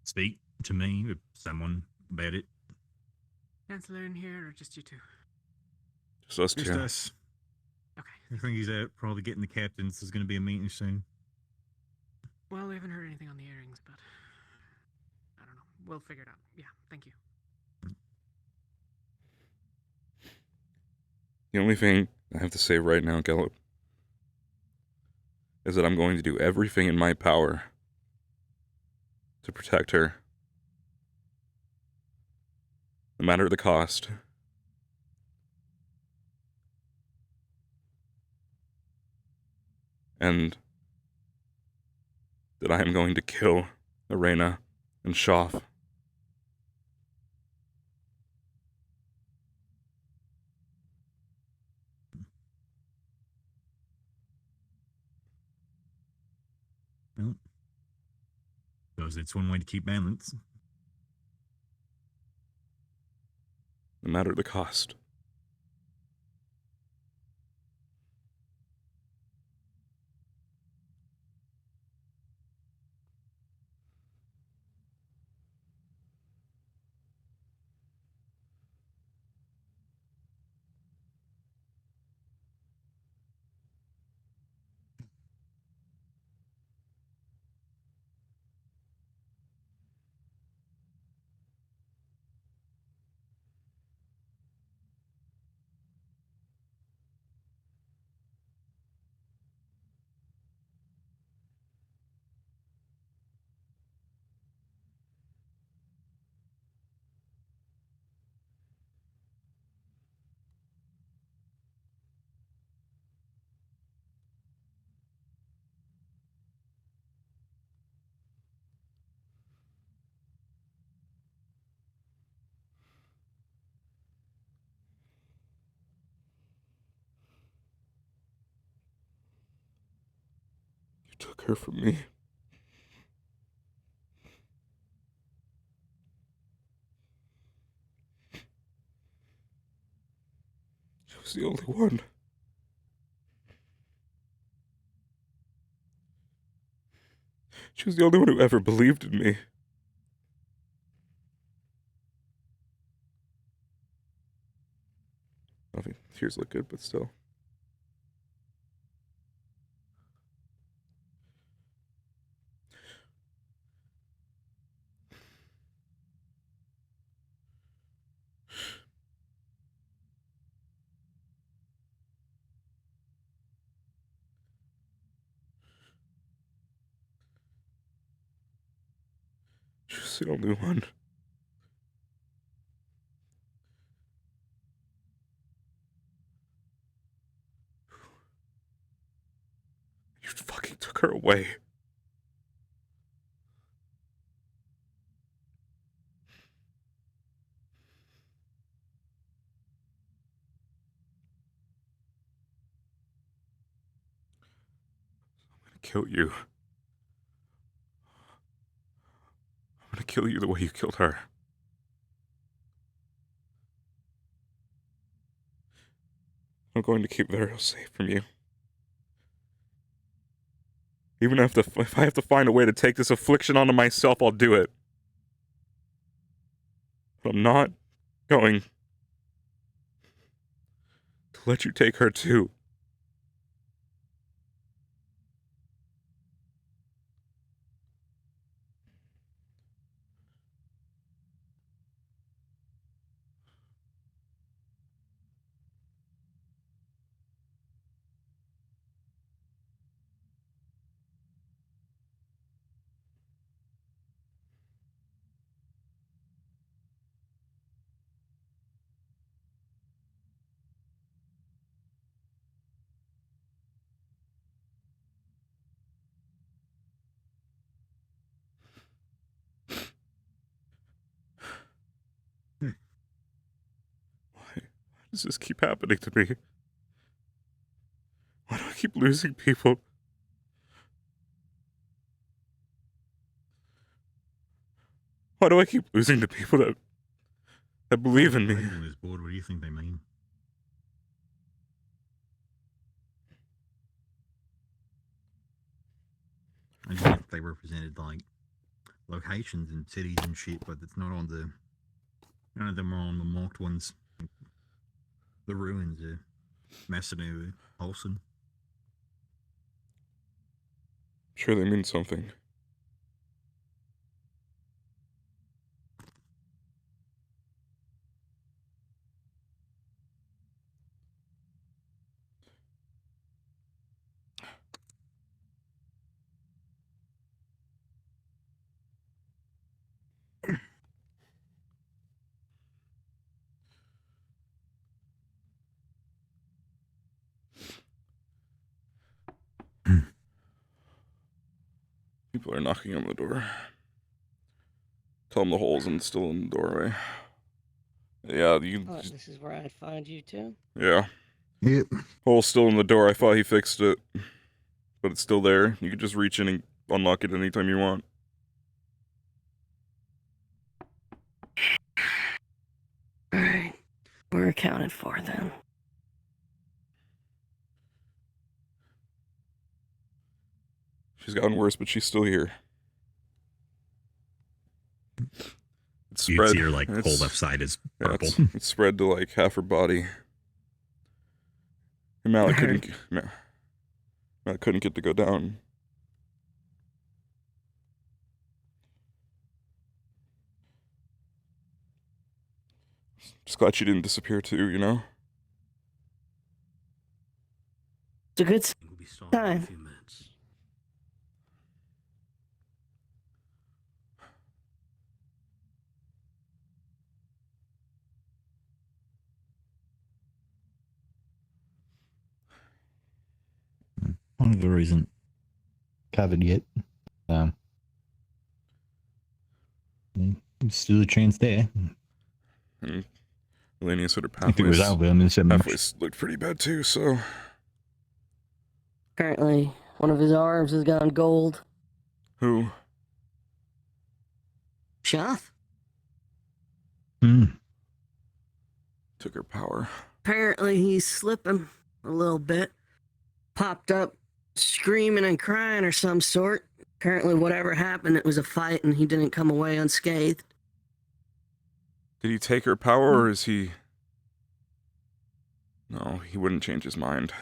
E: speak to me or someone about it.
P: Chancellor in here, or just you two?
G: Just us
E: Just
G: two.
E: us. Okay. I think he's out probably getting the captains. There's going to be a meeting soon.
P: Well, we haven't heard anything on the earrings, but I don't know. We'll figure it out. Yeah, thank you.
G: The only thing I have to say right now, Gallup, is that I'm going to do everything in my power to protect her, no matter the cost. And that I am going to kill Arena and Shoff.
E: Well, because it's one way to keep balance.
G: No matter the cost. You took her from me. She was the only one. She was the only one who ever believed in me. I mean, tears look good, but still. She was the only one. You fucking took her away. I'm gonna kill you. I'm gonna kill you the way you killed her. I'm going to keep Vero safe from you. Even if I have to find a way to take this affliction onto myself, I'll do it. But I'm not going to let you take her too. Why does this keep happening to me? Why do I keep losing people? Why do I keep losing the people that believe in me?
E: On this board, what do you think they mean? I guess they represented like locations and cities and shit, but it's not on the. None of them are on the marked ones. The ruins are Macedonia, Olsen.
G: Sure, they mean something. People are knocking on the door. Tell them the hole's still in the doorway. Yeah,
K: This is where I'd find you too.
G: Yeah.
O: Yep.
G: Hole's still in the door. I thought he fixed it, but it's still there. You can just reach in and unlock it anytime you want.
K: Alright. We're accounted for then.
G: She's gotten worse, but she's still here. It's
E: You
G: spread.
E: can see her like whole left side is purple.
G: It's spread to like half her body. And Malik couldn't get to go down. Just glad she didn't disappear too, you know?
K: It's a good time.
E: Oliver isn't covered yet. Still a chance there.
G: Elenia sort of
E: If it was over, and then
G: pathways looked pretty bad too, so.
K: Apparently, one of his arms has gone gold.
G: Who?
K: Shath?
G: Took her power.
K: Apparently, he's slipping a little bit. Popped up screaming and crying or some sort.
F: Apparently, whatever happened, it was a fight, and he didn't come away unscathed.
G: Did he take her power, or is he... No, he wouldn't change his mind.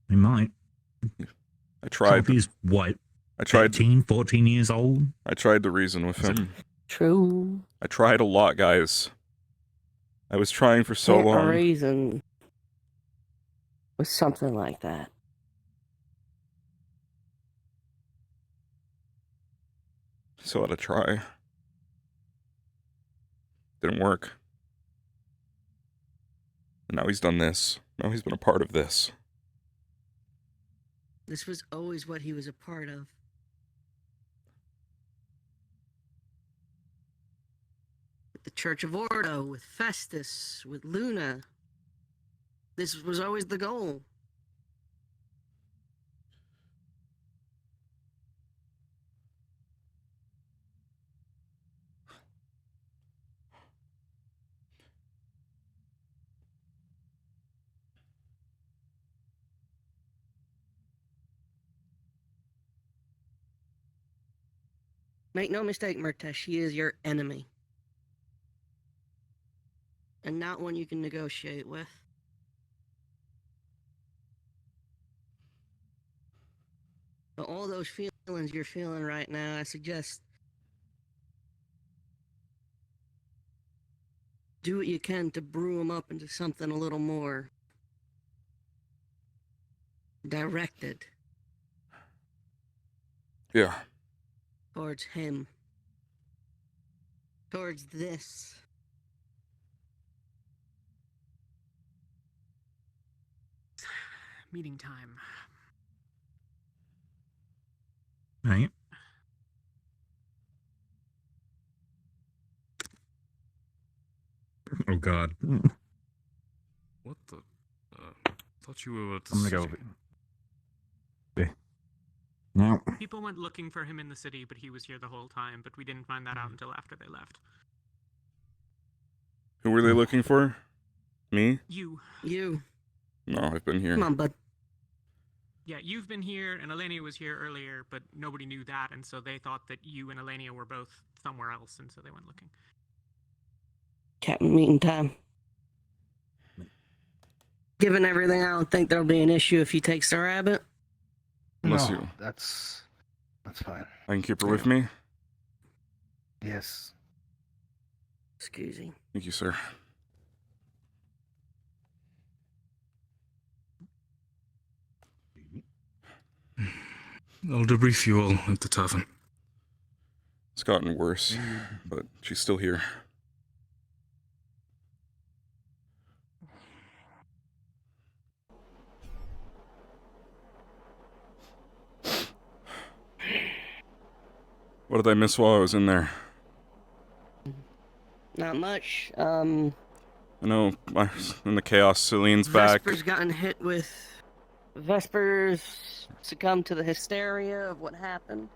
E: He might.
G: I tried.
E: He's what?
G: I tried
E: 13, 14 years old?
G: I tried to reason with him.
F: True.
G: I tried a lot, guys. I was trying for so long.
F: A reason with something like that.
G: So I had to try. Didn't work. And now he's done this. Now he's been a part of this.
F: This was always what he was a part of. With the Church of Ordo, with Festus, with Luna. This was always the goal. Make no mistake, Murtesh, he is your enemy. And not one you can negotiate with. But all those feelings you're feeling right now, I suggest do what you can to brew them up into something a little more directed.
G: Yeah.
F: Towards him. Towards this.
P: Meeting time.
E: Right. Oh God.
Q: What the? Thought you were.
E: I'm gonna go. No.
P: People went looking for him in the city, but he was here the whole time, but we didn't find that out until after they left.
G: Who were they looking for? Me?
P: You.
G: No, I've been here.
F: Come on, bud.
P: Yeah, you've been here, and Elenia was here earlier, but nobody knew that, and so they thought that you and Elenia were both somewhere else, and so they went looking.
F: Captain, meeting time. Given everything, I don't think there'll be an issue if he takes the rabbit.
G: Unless
J: No,
G: you...
J: that's fine.
G: I can keep her with me?
J: Yes.
F: Excuse me.
G: Thank you, sir.
Q: I'll debrief you all at the tavern.
G: It's gotten worse, but she's still here. What did I miss while I was in there?
F: Not much.
G: I know, in the chaos, Celine's back.
F: Vesper's gotten hit with... Vesper's succumbed to the hysteria of what happened.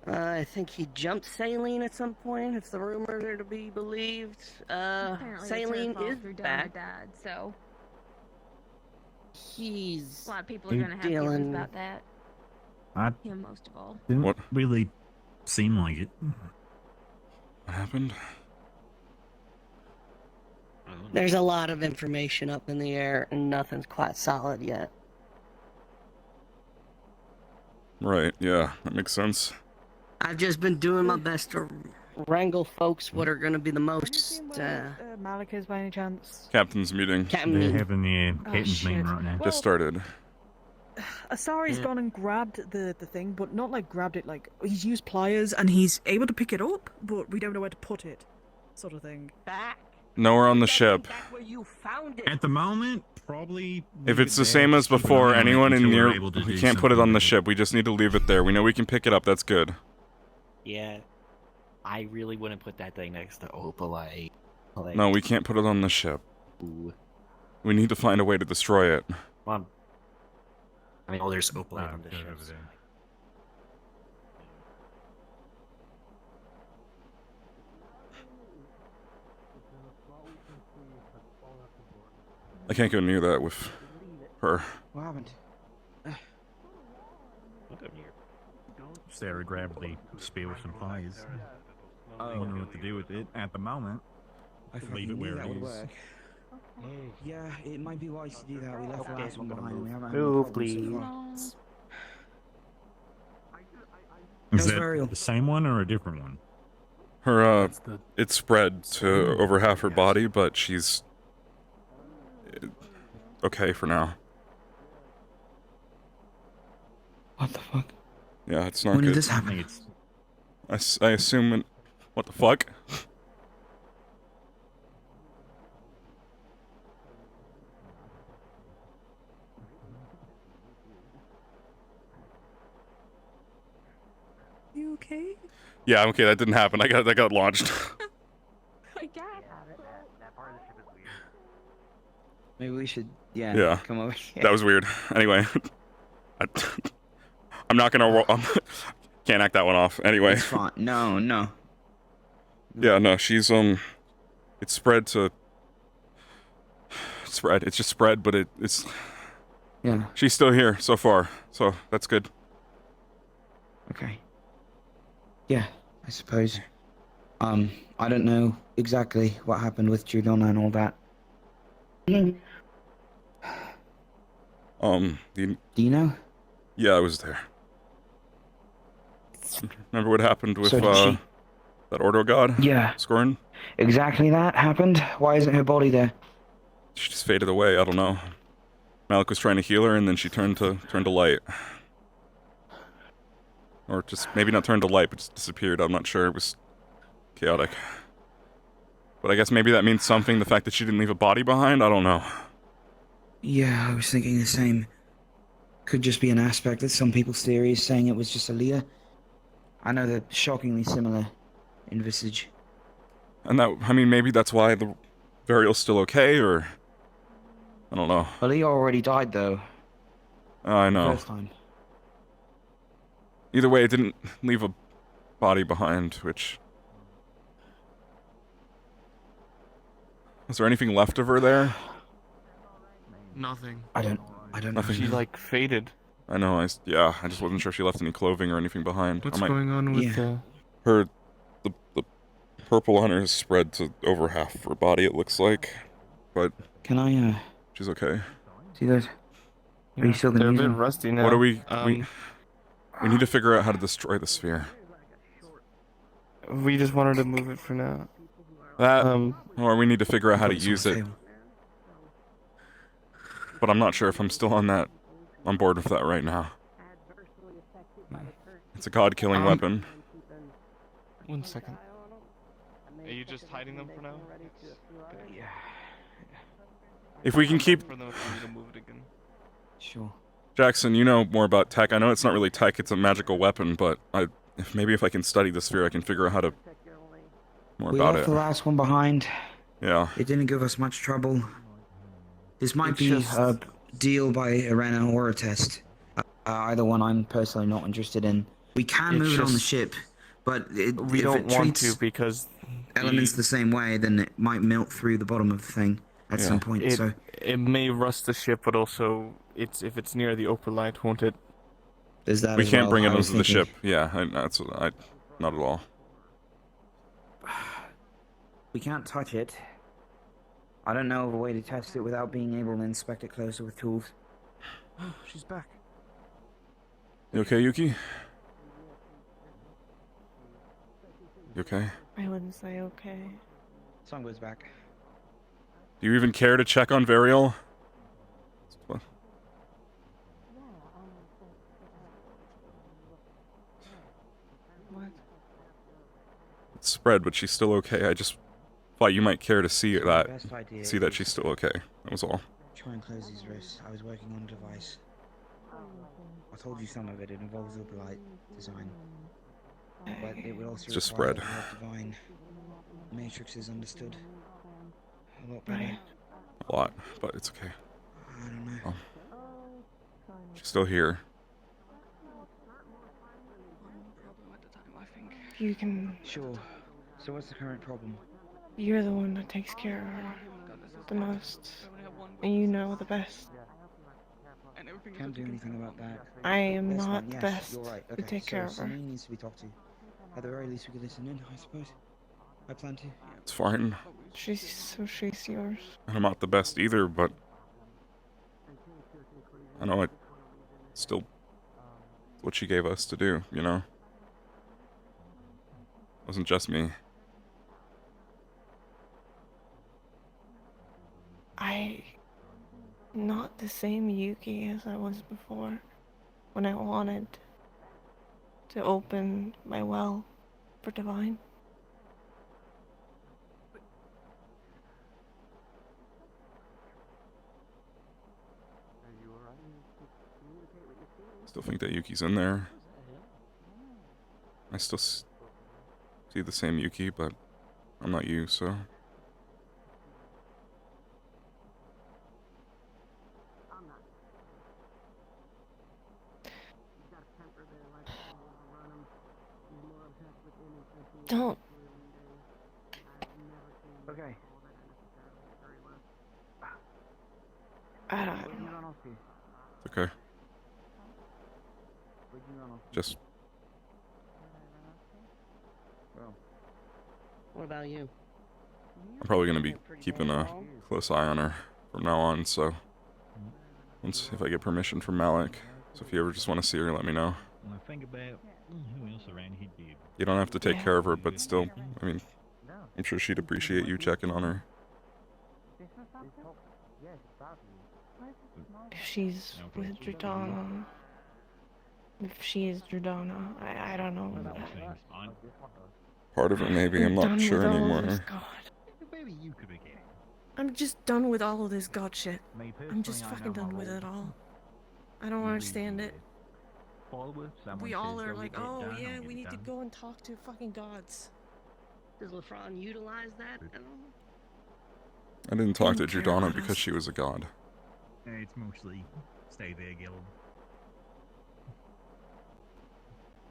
F: I think he jumped Saline at some point, if the rumors are to be believed. Saline is back.
T: Dad, so
F: he's
T: a lot of people are gonna have feelings about that. Him most of all.
E: Didn't really seem like it.
G: What happened?
F: There's a lot of information up in the air, and nothing's quite solid yet.
G: Right, yeah, that makes sense.
F: I've just been doing my best to wrangle folks what are going to be the most,
N: Malik is by any chance?
G: Captain's meeting.
E: They're having the captain's meeting right now.
G: Just started.
N: Asari's gone and grabbed the thing, but not like grabbed it, like he's used pliers and he's able to pick it up, but we don't know where to put it, sort of thing.
G: Nowhere on the ship.
E: At the moment, probably.
G: If it's the same as before, anyone in near, we can't put it on the ship. We just need to leave it there. We know we can pick it up. That's good.
U: Yeah, I really wouldn't put that thing next to Opalite.
G: No, we can't put it on the ship.
U: Ooh.
G: We need to find a way to destroy it.
U: Come on. I mean, there's Opalite on the ship. So.
G: I can't go near that with her.
H: What happened?
E: Sarah grabbed the spear with some pliers. I don't know what to do with it at the moment. Leave it where it is.
A: Yeah, it might be wise to do that. We left the last one behind and we haven't had
U: Move,
A: any
U: please.
A: problems so far.
E: Is
A: That's
E: that
A: Varial.
E: the same one or a different one?
G: Her, it's spread to over half her body, but she's okay for now.
A: What the fuck?
G: Yeah, it's not
A: When
G: good.
A: did this happen?
G: I assume what the fuck?
N: You okay?
G: Yeah, okay, that didn't happen. I got launched.
A: Maybe we should, yeah,
G: Yeah.
A: come over here.
G: That was weird. Anyway, I'm not gonna roll. Can't act that one off. Anyway.
A: It's fine. No.
G: Yeah, no, she's it's spread to. Spread. It's just spread, but it's.
A: Yeah.
G: She's still here so far, so that's good.
A: Okay. Yeah, I suppose. I don't know exactly what happened with Judonna and all that.
G: Do
A: you know?
G: Yeah, I was there. Remember what happened with
A: So did she?
G: that Ordo god?
A: Yeah.
G: Scorn?
A: Exactly that happened? Why isn't her body there?
G: She just faded away. I don't know. Malik was trying to heal her, and then she turned to light. Or just maybe not turned to light, but just disappeared. I'm not sure. It was chaotic. But I guess maybe that means something. The fact that she didn't leave a body behind. I don't know.
A: Yeah, I was thinking the same. Could just be an aspect of some people's theories saying it was just Aaliyah. I know they're shockingly similar in visage.
G: And that, I mean, maybe that's why the Varial's still okay, or I don't know.
A: Aaliyah already died though.
G: I know.
A: First time.
G: Either way, it didn't leave a body behind, which... Was there anything left of her there?
P: Nothing.
A: I don't
G: Nothing.
L: She like faded.
G: I know, I just wasn't sure if she left any clothing or anything behind.
L: What's going on with
G: her, the purple on her is spread to over half of her body, it looks like. But...
A: Can I,
G: She's okay.
A: see those? Are you still gonna
L: They're a
A: use
L: bit
A: them?
L: rusty now.
G: What do we need to figure out how to destroy the sphere.
L: We just wanted to move it for now.
G: That, or we need to figure out how to use it. But I'm not sure if I'm still on board with that right now. It's a god-killing weapon.
L: 1 second. Are you just hiding them for now?
A: Yeah.
G: If we can keep...
L: For them if we need to move it again.
A: Sure.
G: Jackson, you know more about tech. I know it's not really tech, it's a magical weapon, but maybe if I can study the sphere, I can figure out how to... more
A: We
G: about
A: left
G: it.
A: the last one behind.
G: Yeah.
A: It didn't give us much trouble. This might
L: It's
A: be
L: just-
A: a deal by Arena or a test. Either one I'm personally not interested in. We can
L: It's
A: move it on the
L: just-
A: ship, but
L: We
A: if
L: don't
A: it
L: want
A: treats
L: to because
A: elements the same way, then it might melt through the bottom of the thing at some point.
L: It may rust the ship, but also if it's near the open light, won't it?
A: There's that
G: We
A: as
G: can't
A: well.
G: bring it
A: I was
G: onto the
A: thinking-
G: ship. Yeah, not at all.
A: We can't touch it. I don't know of a way to test it without being able to inspect it closer with tools.
J: She's back.
G: You okay, Yuki? You okay?
V: I wouldn't say okay.
A: Songbirds back.
G: Do you even care to check on Varial?
V: What?
G: It's spread, but she's still okay. I just thought you might care to see that.
A: Best idea
G: See that
A: is-
G: she's still okay. That was all.
A: Try and close these wrists. I was working on a device. I told you some of it. It involves light design. But it would also
G: It's just
A: require
G: spread.
A: a lot of divine matrix is understood. A lot better.
G: A lot, but it's okay.
A: I don't know.
G: Oh. She's still here.
V: You can.
A: Sure. So what's the current problem?
V: You're the one that takes care of her the most, and you know the best.
A: Can't do anything about that.
V: I am
A: That's
V: not
A: fine.
V: the
A: Yes,
V: best
A: you're right.
V: to
A: Okay,
V: take
A: so
V: care of her.
A: Celine needs to be talked to. At the very least, we could listen in, I suppose. I plan to. Yeah.
G: It's fine.
V: She's yours.
G: And I'm not the best either, but I know it still what she gave us to do, you know? It wasn't just me.
V: Not the same Yuki as I was before, when I wanted to open my well for divine.
G: Still think that Yuki's in there. I still see the same Yuki, but I'm not you, so...
V: Don't.
J: Okay.
V: I don't.
G: It's okay. Just...
F: What about you?
G: I'm probably gonna be keeping a close eye on her from now on, so... if I get permission from Malik, so if you ever just want to see her, let me know.
E: When I think about who else around here did.
G: You don't have to take care of her, but still, I mean, I'm sure she'd appreciate you checking on her.
V: If she's with Jordana, if she is Jordana, I don't know.
G: Part of her, maybe, I'm
V: done
G: not
V: with
G: sure
V: all
G: anymore.
V: this God.
E: Maybe you could be gay.
V: I'm just done with all of this God shit.
E: Me
V: I'm just
E: personally, I
V: fucking
E: know my
V: done with
E: role.
V: it all. I don't understand it.
E: Follower, someone
V: We
E: says
V: all are
E: go
V: like,
E: get it
V: oh
E: done, I'll
V: yeah,
E: get
V: we
E: it
V: need to
E: done.
V: go and talk to fucking gods.
F: Does LeFron utilize that at all?
G: I didn't talk to
V: Don't care
G: Jordana
V: about
G: because
V: us.
G: she was a god.
E: It's mostly stay there, Guild.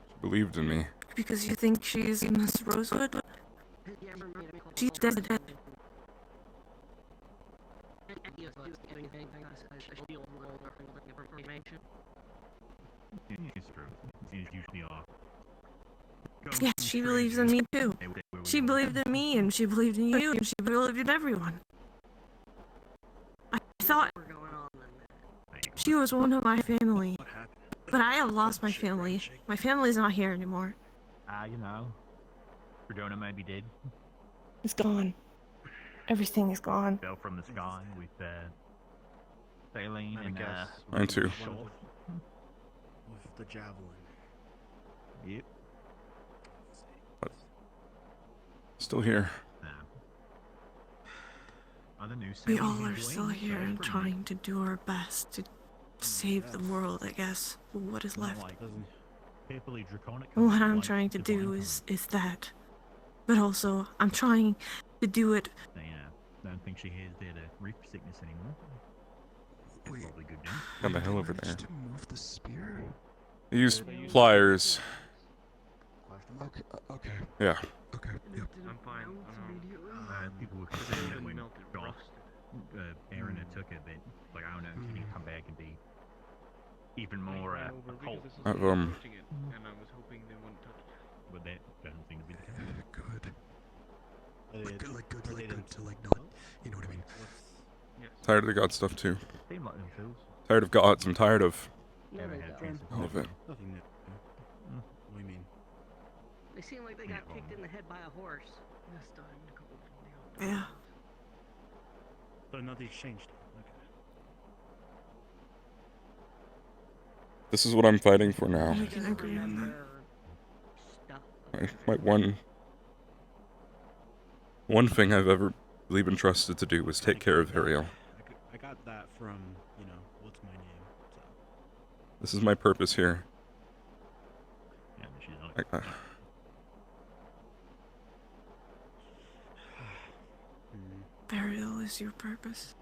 G: She believed in me.
V: Because you think she's Miss Rosewood? She's dead.
E: It's true. It's usually off.
V: Yes, she believes in me too. She believed in me, and she believed in you, and she believed in everyone. I thought she was one of my family, but I have lost my family. My family's not here anymore.
E: You know. Verdona may be dead.
V: It's gone. Everything is gone.
E: Fell from the sky with saline and
G: Mine too.
I: With the javelin.
E: Yep.
G: But still here.
E: Other news.
V: We all are still here and trying to do our best to save the world, I guess. What is left? And what I'm trying to do is that. But also, I'm trying to do it.
E: Don't think she has that reef sickness anymore. That's probably good news.
G: What the hell over there?
R: To move the spear?
G: Use pliers.
R: Okay. Okay.
G: Yeah.
R: Okay. Yep.
Q: I'm fine.
E: People were concerned that when Josh, Aaron had took it, that, like, I don't know, can you come back and be even more occult?
G: I've,
Q: And I was hoping they wouldn't touch it.
E: But that doesn't seem to be the case.
R: Good. Like good to like not, you know what I mean?
G: Tired of the god stuff too.
E: Seem like themselves.
G: Tired of gods. I'm tired of
E: Haven't had chances.
G: all of it.
I: Nothing new. What do you mean?
F: They seem like they got kicked in the head by a horse.
S: This time, a couple from the
V: Yeah.
I: So nothing's changed. Okay.
G: This is what I'm fighting for now.
V: We can agree on that.
G: My one thing I've ever really been trusted to do was take care of Ariel.
I: I got that from, you know, what's my name. So.
G: This is my purpose here.
E: Yeah, she's not.
V: Burial is your purpose.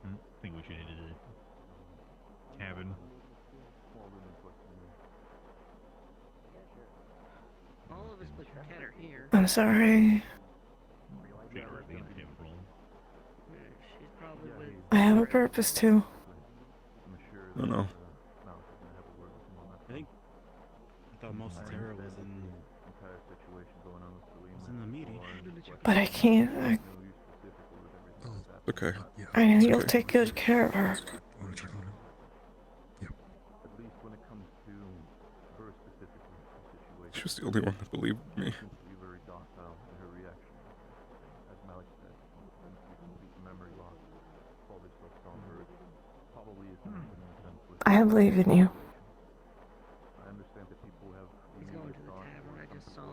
E: I think we should head to the cabin.
F: All of us but Get her here.
V: I'm sorry.
F: She's probably with.
V: I have a purpose too.
G: I don't know.
C: I thought most of Terra was in the meeting.
V: But I can't.
G: Okay.
V: I know
G: It's
V: you'll
G: okay.
V: take good care of her.
G: She was the only one that believed me.
V: I believe in you.
F: He's going to the tavern. I just saw him.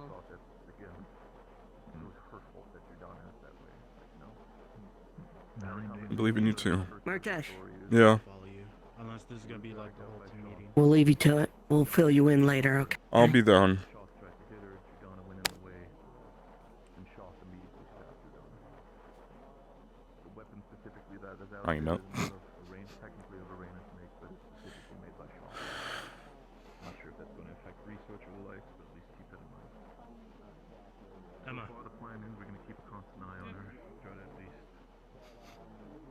G: I believe in you too.
F: Murtesh.
G: Yeah.
C: Unless this is gonna be like the whole team meeting.
F: We'll leave you to it. We'll fill you in later, okay?
G: I'll be down. I know.
C: Emma.
D: The plan is we're gonna keep a constant eye on her. Try to at least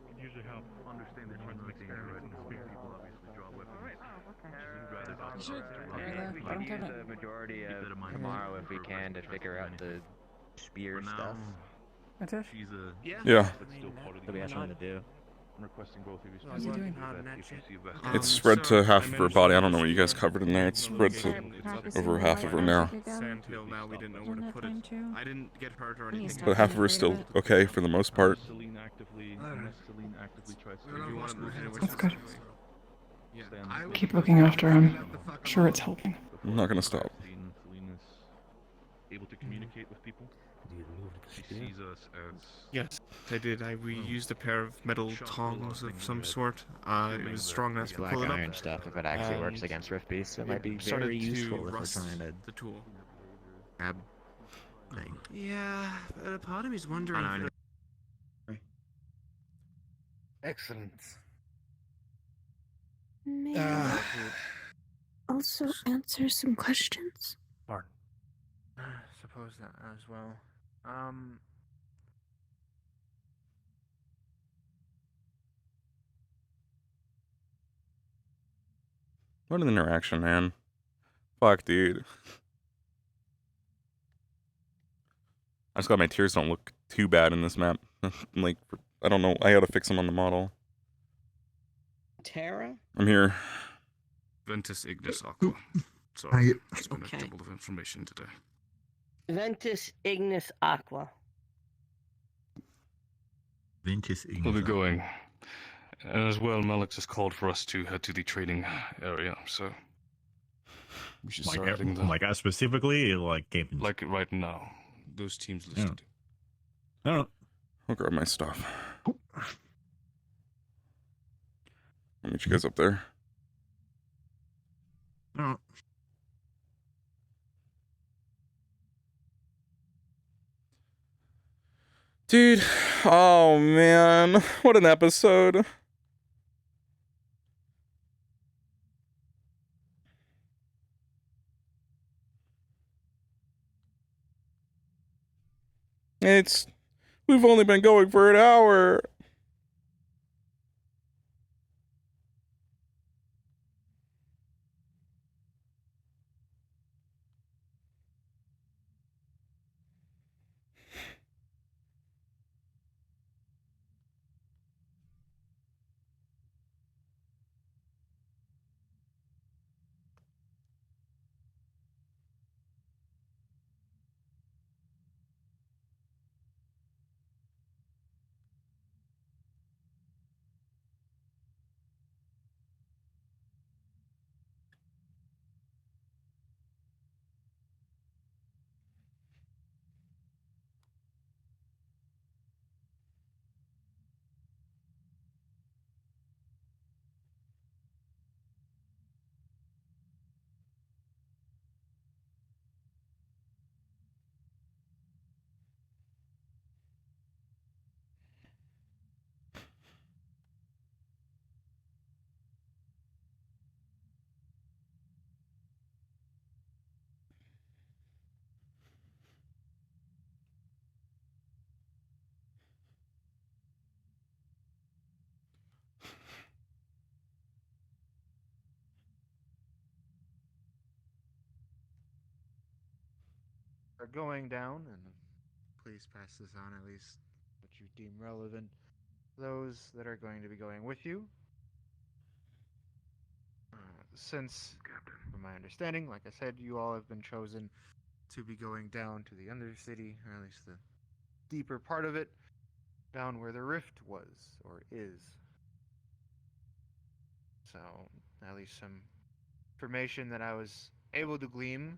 C: Could usually help.
D: understand that she's not dangerous. People obviously draw weapons. Rather not
W: We could use the majority of tomorrow if we can to figure out the spear stuff.
D: She's a
G: Yeah.
W: So we have something to do.
D: I'm requesting both of you.
W: How's he doing?
G: It's spread to half of her body. I don't know what you guys covered in there. It's spread to over half of her now.
P: Sandhill now, we didn't know where to put it. I didn't get hurt or anything.
G: But half of her is still okay for the most part.
D: Celine actively tries to.
P: You want to move it
V: That's good.
P: Yeah.
V: Keep looking after him. Sure, it's helping.
G: I'm not gonna stop.
D: Celine is able to communicate with people. She sees us as.
L: Yes, I did. We used a pair of metal tongs of some sort. It was strong enough to
W: Black
L: pull it up.
W: iron stuff, if it actually works against Rift Beasts, it might be
L: started
W: very
L: to
W: useful if we're
L: rust
W: trying to
L: the tool.
W: grab thing.
P: Yeah, but a part of me's wondering.
J: Excellent.
T: May I also answer some questions?
J: Pardon. Suppose that as well.
G: What an interaction, man. Fuck, dude. I just glad my tears don't look too bad in this map. Like, I don't know. I gotta fix them on the model.
F: Terra?
G: I'm here.
X: Ventus Ignis Aqua. Sorry, it's been a jumble of information today.
F: Ventus Ignis Aqua.
Y: Ventus Ignis.
C: We'll be going. And as well, Malix has called for us to head to the trading area, so we should start heading there.
Y: Like us specifically, like Captain.
C: Like right now, those teams listed.
Y: I don't know.
G: I'll grab my stuff. I'll meet you guys up there.
Y: No.
G: Dude, oh man, what an episode. We've only been going for an hour.
J: are going down, and please pass this on, at least what you deem relevant. Those that are going to be going with you, since, from my understanding, like I said, you all have been chosen to be going down to the Undercity, or at least the deeper part of it, down where the rift was, or is. So, at least some information that I was able to glean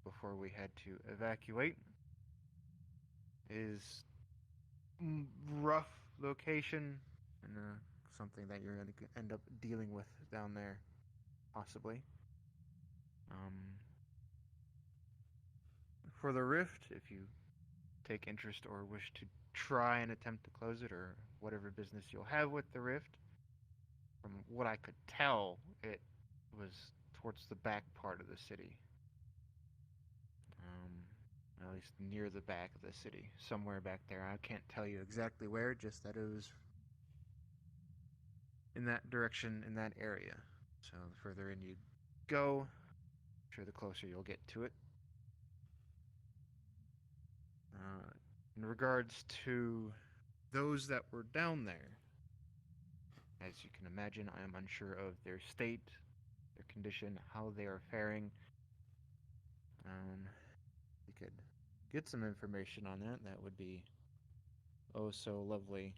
J: before we had to evacuate is rough location and something that you're going to end up dealing with down there, possibly. For the rift, if you take interest or wish to try and attempt to close it, or whatever business you'll have with the rift, from what I could tell, it was towards the back part of the city. At least near the back of the city, somewhere back there. I can't tell you exactly where, just that it was in that direction, in that area. So the further in you go, I'm sure the closer you'll get to it. In regards to those that were down there, as you can imagine, I am unsure of their state, their condition, how they are faring. We could get some information on that. That would be oh so lovely.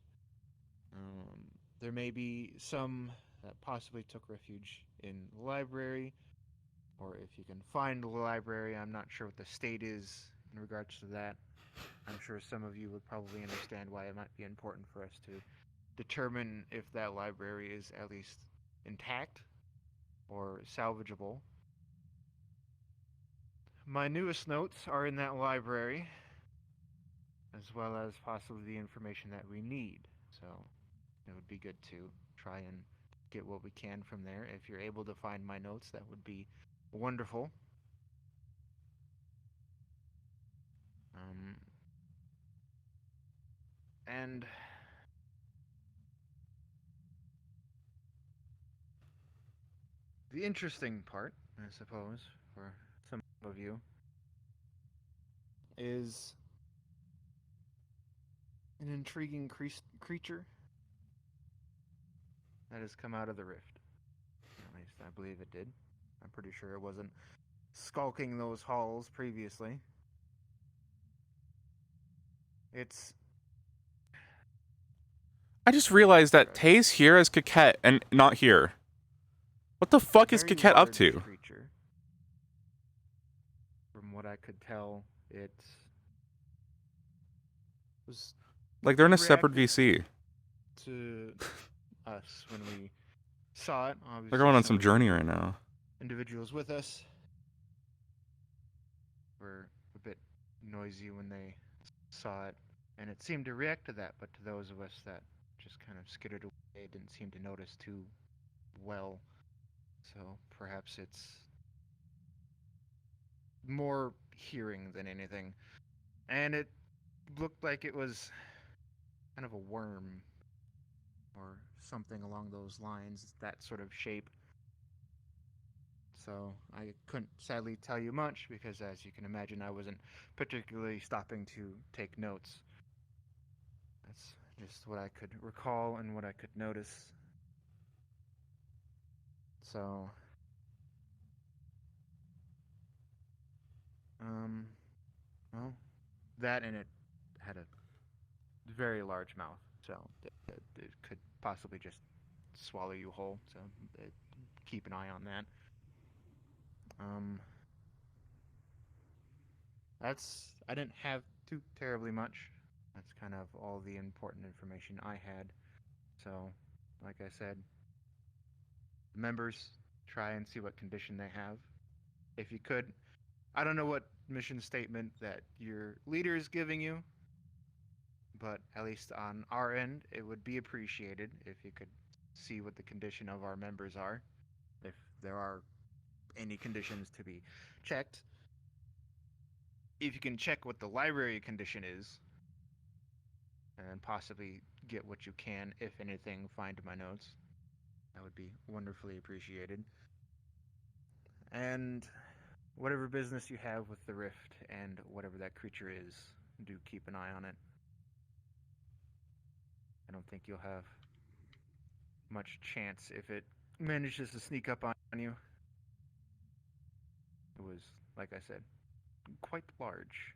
J: There may be some that possibly took refuge in the library, or if you can find the library, I'm not sure what the state is in regards to that. I'm sure some of you would probably understand why it might be important for us to determine if that library is at least intact or salvageable. My newest notes are in that library, as well as possibly the information that we need. So it would be good to try and get what we can from there. If you're able to find my notes, that would be wonderful. And the interesting part, I suppose, for some of you, is an intriguing creature that has come out of the rift. At least I believe it did. I'm pretty sure it wasn't skulking those halls previously.
G: I just realized that Tay's here as Coquette and not here. What the fuck is Coquette up to?
J: Creature. From what I could tell, it was
G: Like they're in a separate VC.
J: To us when we saw it. Obviously,
G: They're going on some journey right now.
J: Individuals with us were a bit noisy when they saw it, and it seemed to react to that, but to those of us that just kind of skittered away, didn't seem to notice too well. So perhaps it's more hearing than anything. And it looked like it was kind of a worm or something along those lines, that sort of shape. So I couldn't sadly tell you much because, as you can imagine, I wasn't particularly stopping to take notes. That's just what I could recall and what I could notice. So, well, that, and it had a very large mouth, so it could possibly just swallow you whole. So keep an eye on that. I didn't have too terribly much. That's kind of all the important information I had. So, like I said, members, try and see what condition they have. If you could, I don't know what mission statement that your leader is giving you, but at least on our end, it would be appreciated if you could see what the condition of our members are, if there are any conditions to be checked. If you can check what the library condition is, and possibly get what you can, if anything, find my notes, that would be wonderfully appreciated. And whatever business you have with the rift and whatever that creature is, do keep an eye on it. I don't think you'll have much chance if it manages to sneak up on you. It was, like I said, quite large.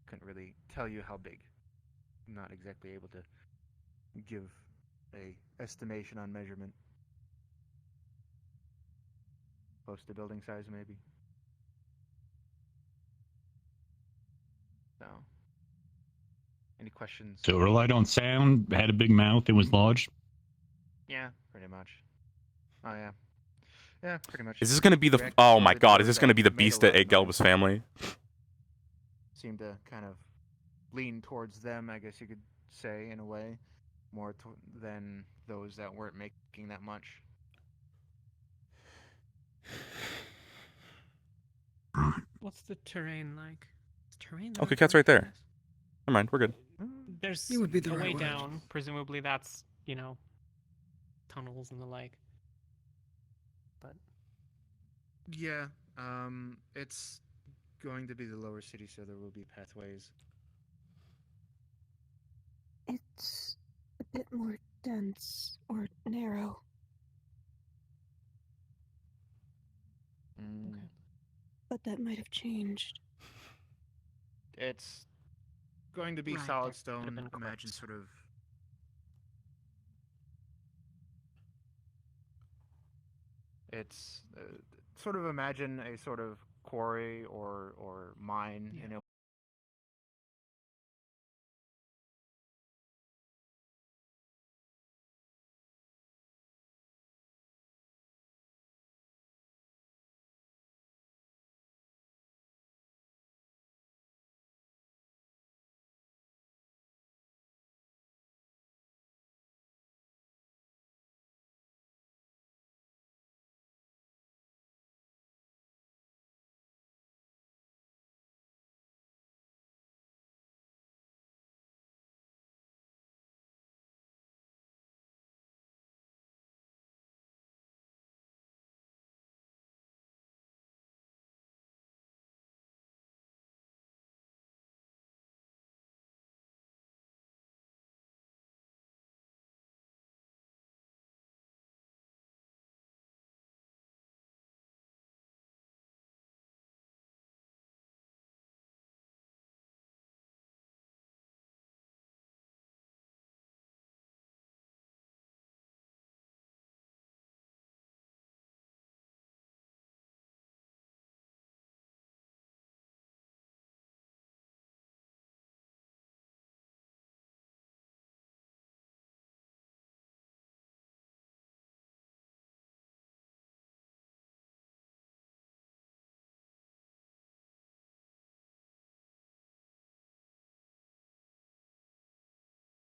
J: Couldn't really tell you how big. I'm not exactly able to give a estimation on measurement. Close to building size, maybe. So, any questions?
E: So it relied on sound, had a big mouth, it was large.
J: Yeah, pretty much. Oh yeah. Yeah, pretty much.
G: Is this going to be the...
J: Reacted
G: Oh
J: to
G: my
J: the
G: god,
J: doors
G: is this going to
J: that
G: be the
J: made a
G: beast
J: lot
G: that
J: of
G: ate
J: noise.
G: Gelba's family?
J: Seemed to kind of lean towards them, I guess you could say, in a way, more than those that weren't making that much.
P: What's the terrain like? Is terrain the
G: Okay,
P: right
G: cat's
P: word
G: right
P: for
G: there.
P: this?
G: Never mind, we're good.
P: There's
A: It would be the
P: a
A: right
P: way
A: word.
P: down. Presumably that's, tunnels and the like. But
J: Yeah, it's going to be the lower city, so there will be pathways.
T: It's a bit more dense or narrow.
J: Okay.
T: But that might have changed.
J: It's going to be
P: Right,
J: solid
P: there could have
J: stone.
P: been
J: Imagine
P: cliffs.
J: sort of. It's sort of imagine a sort of quarry or mine in a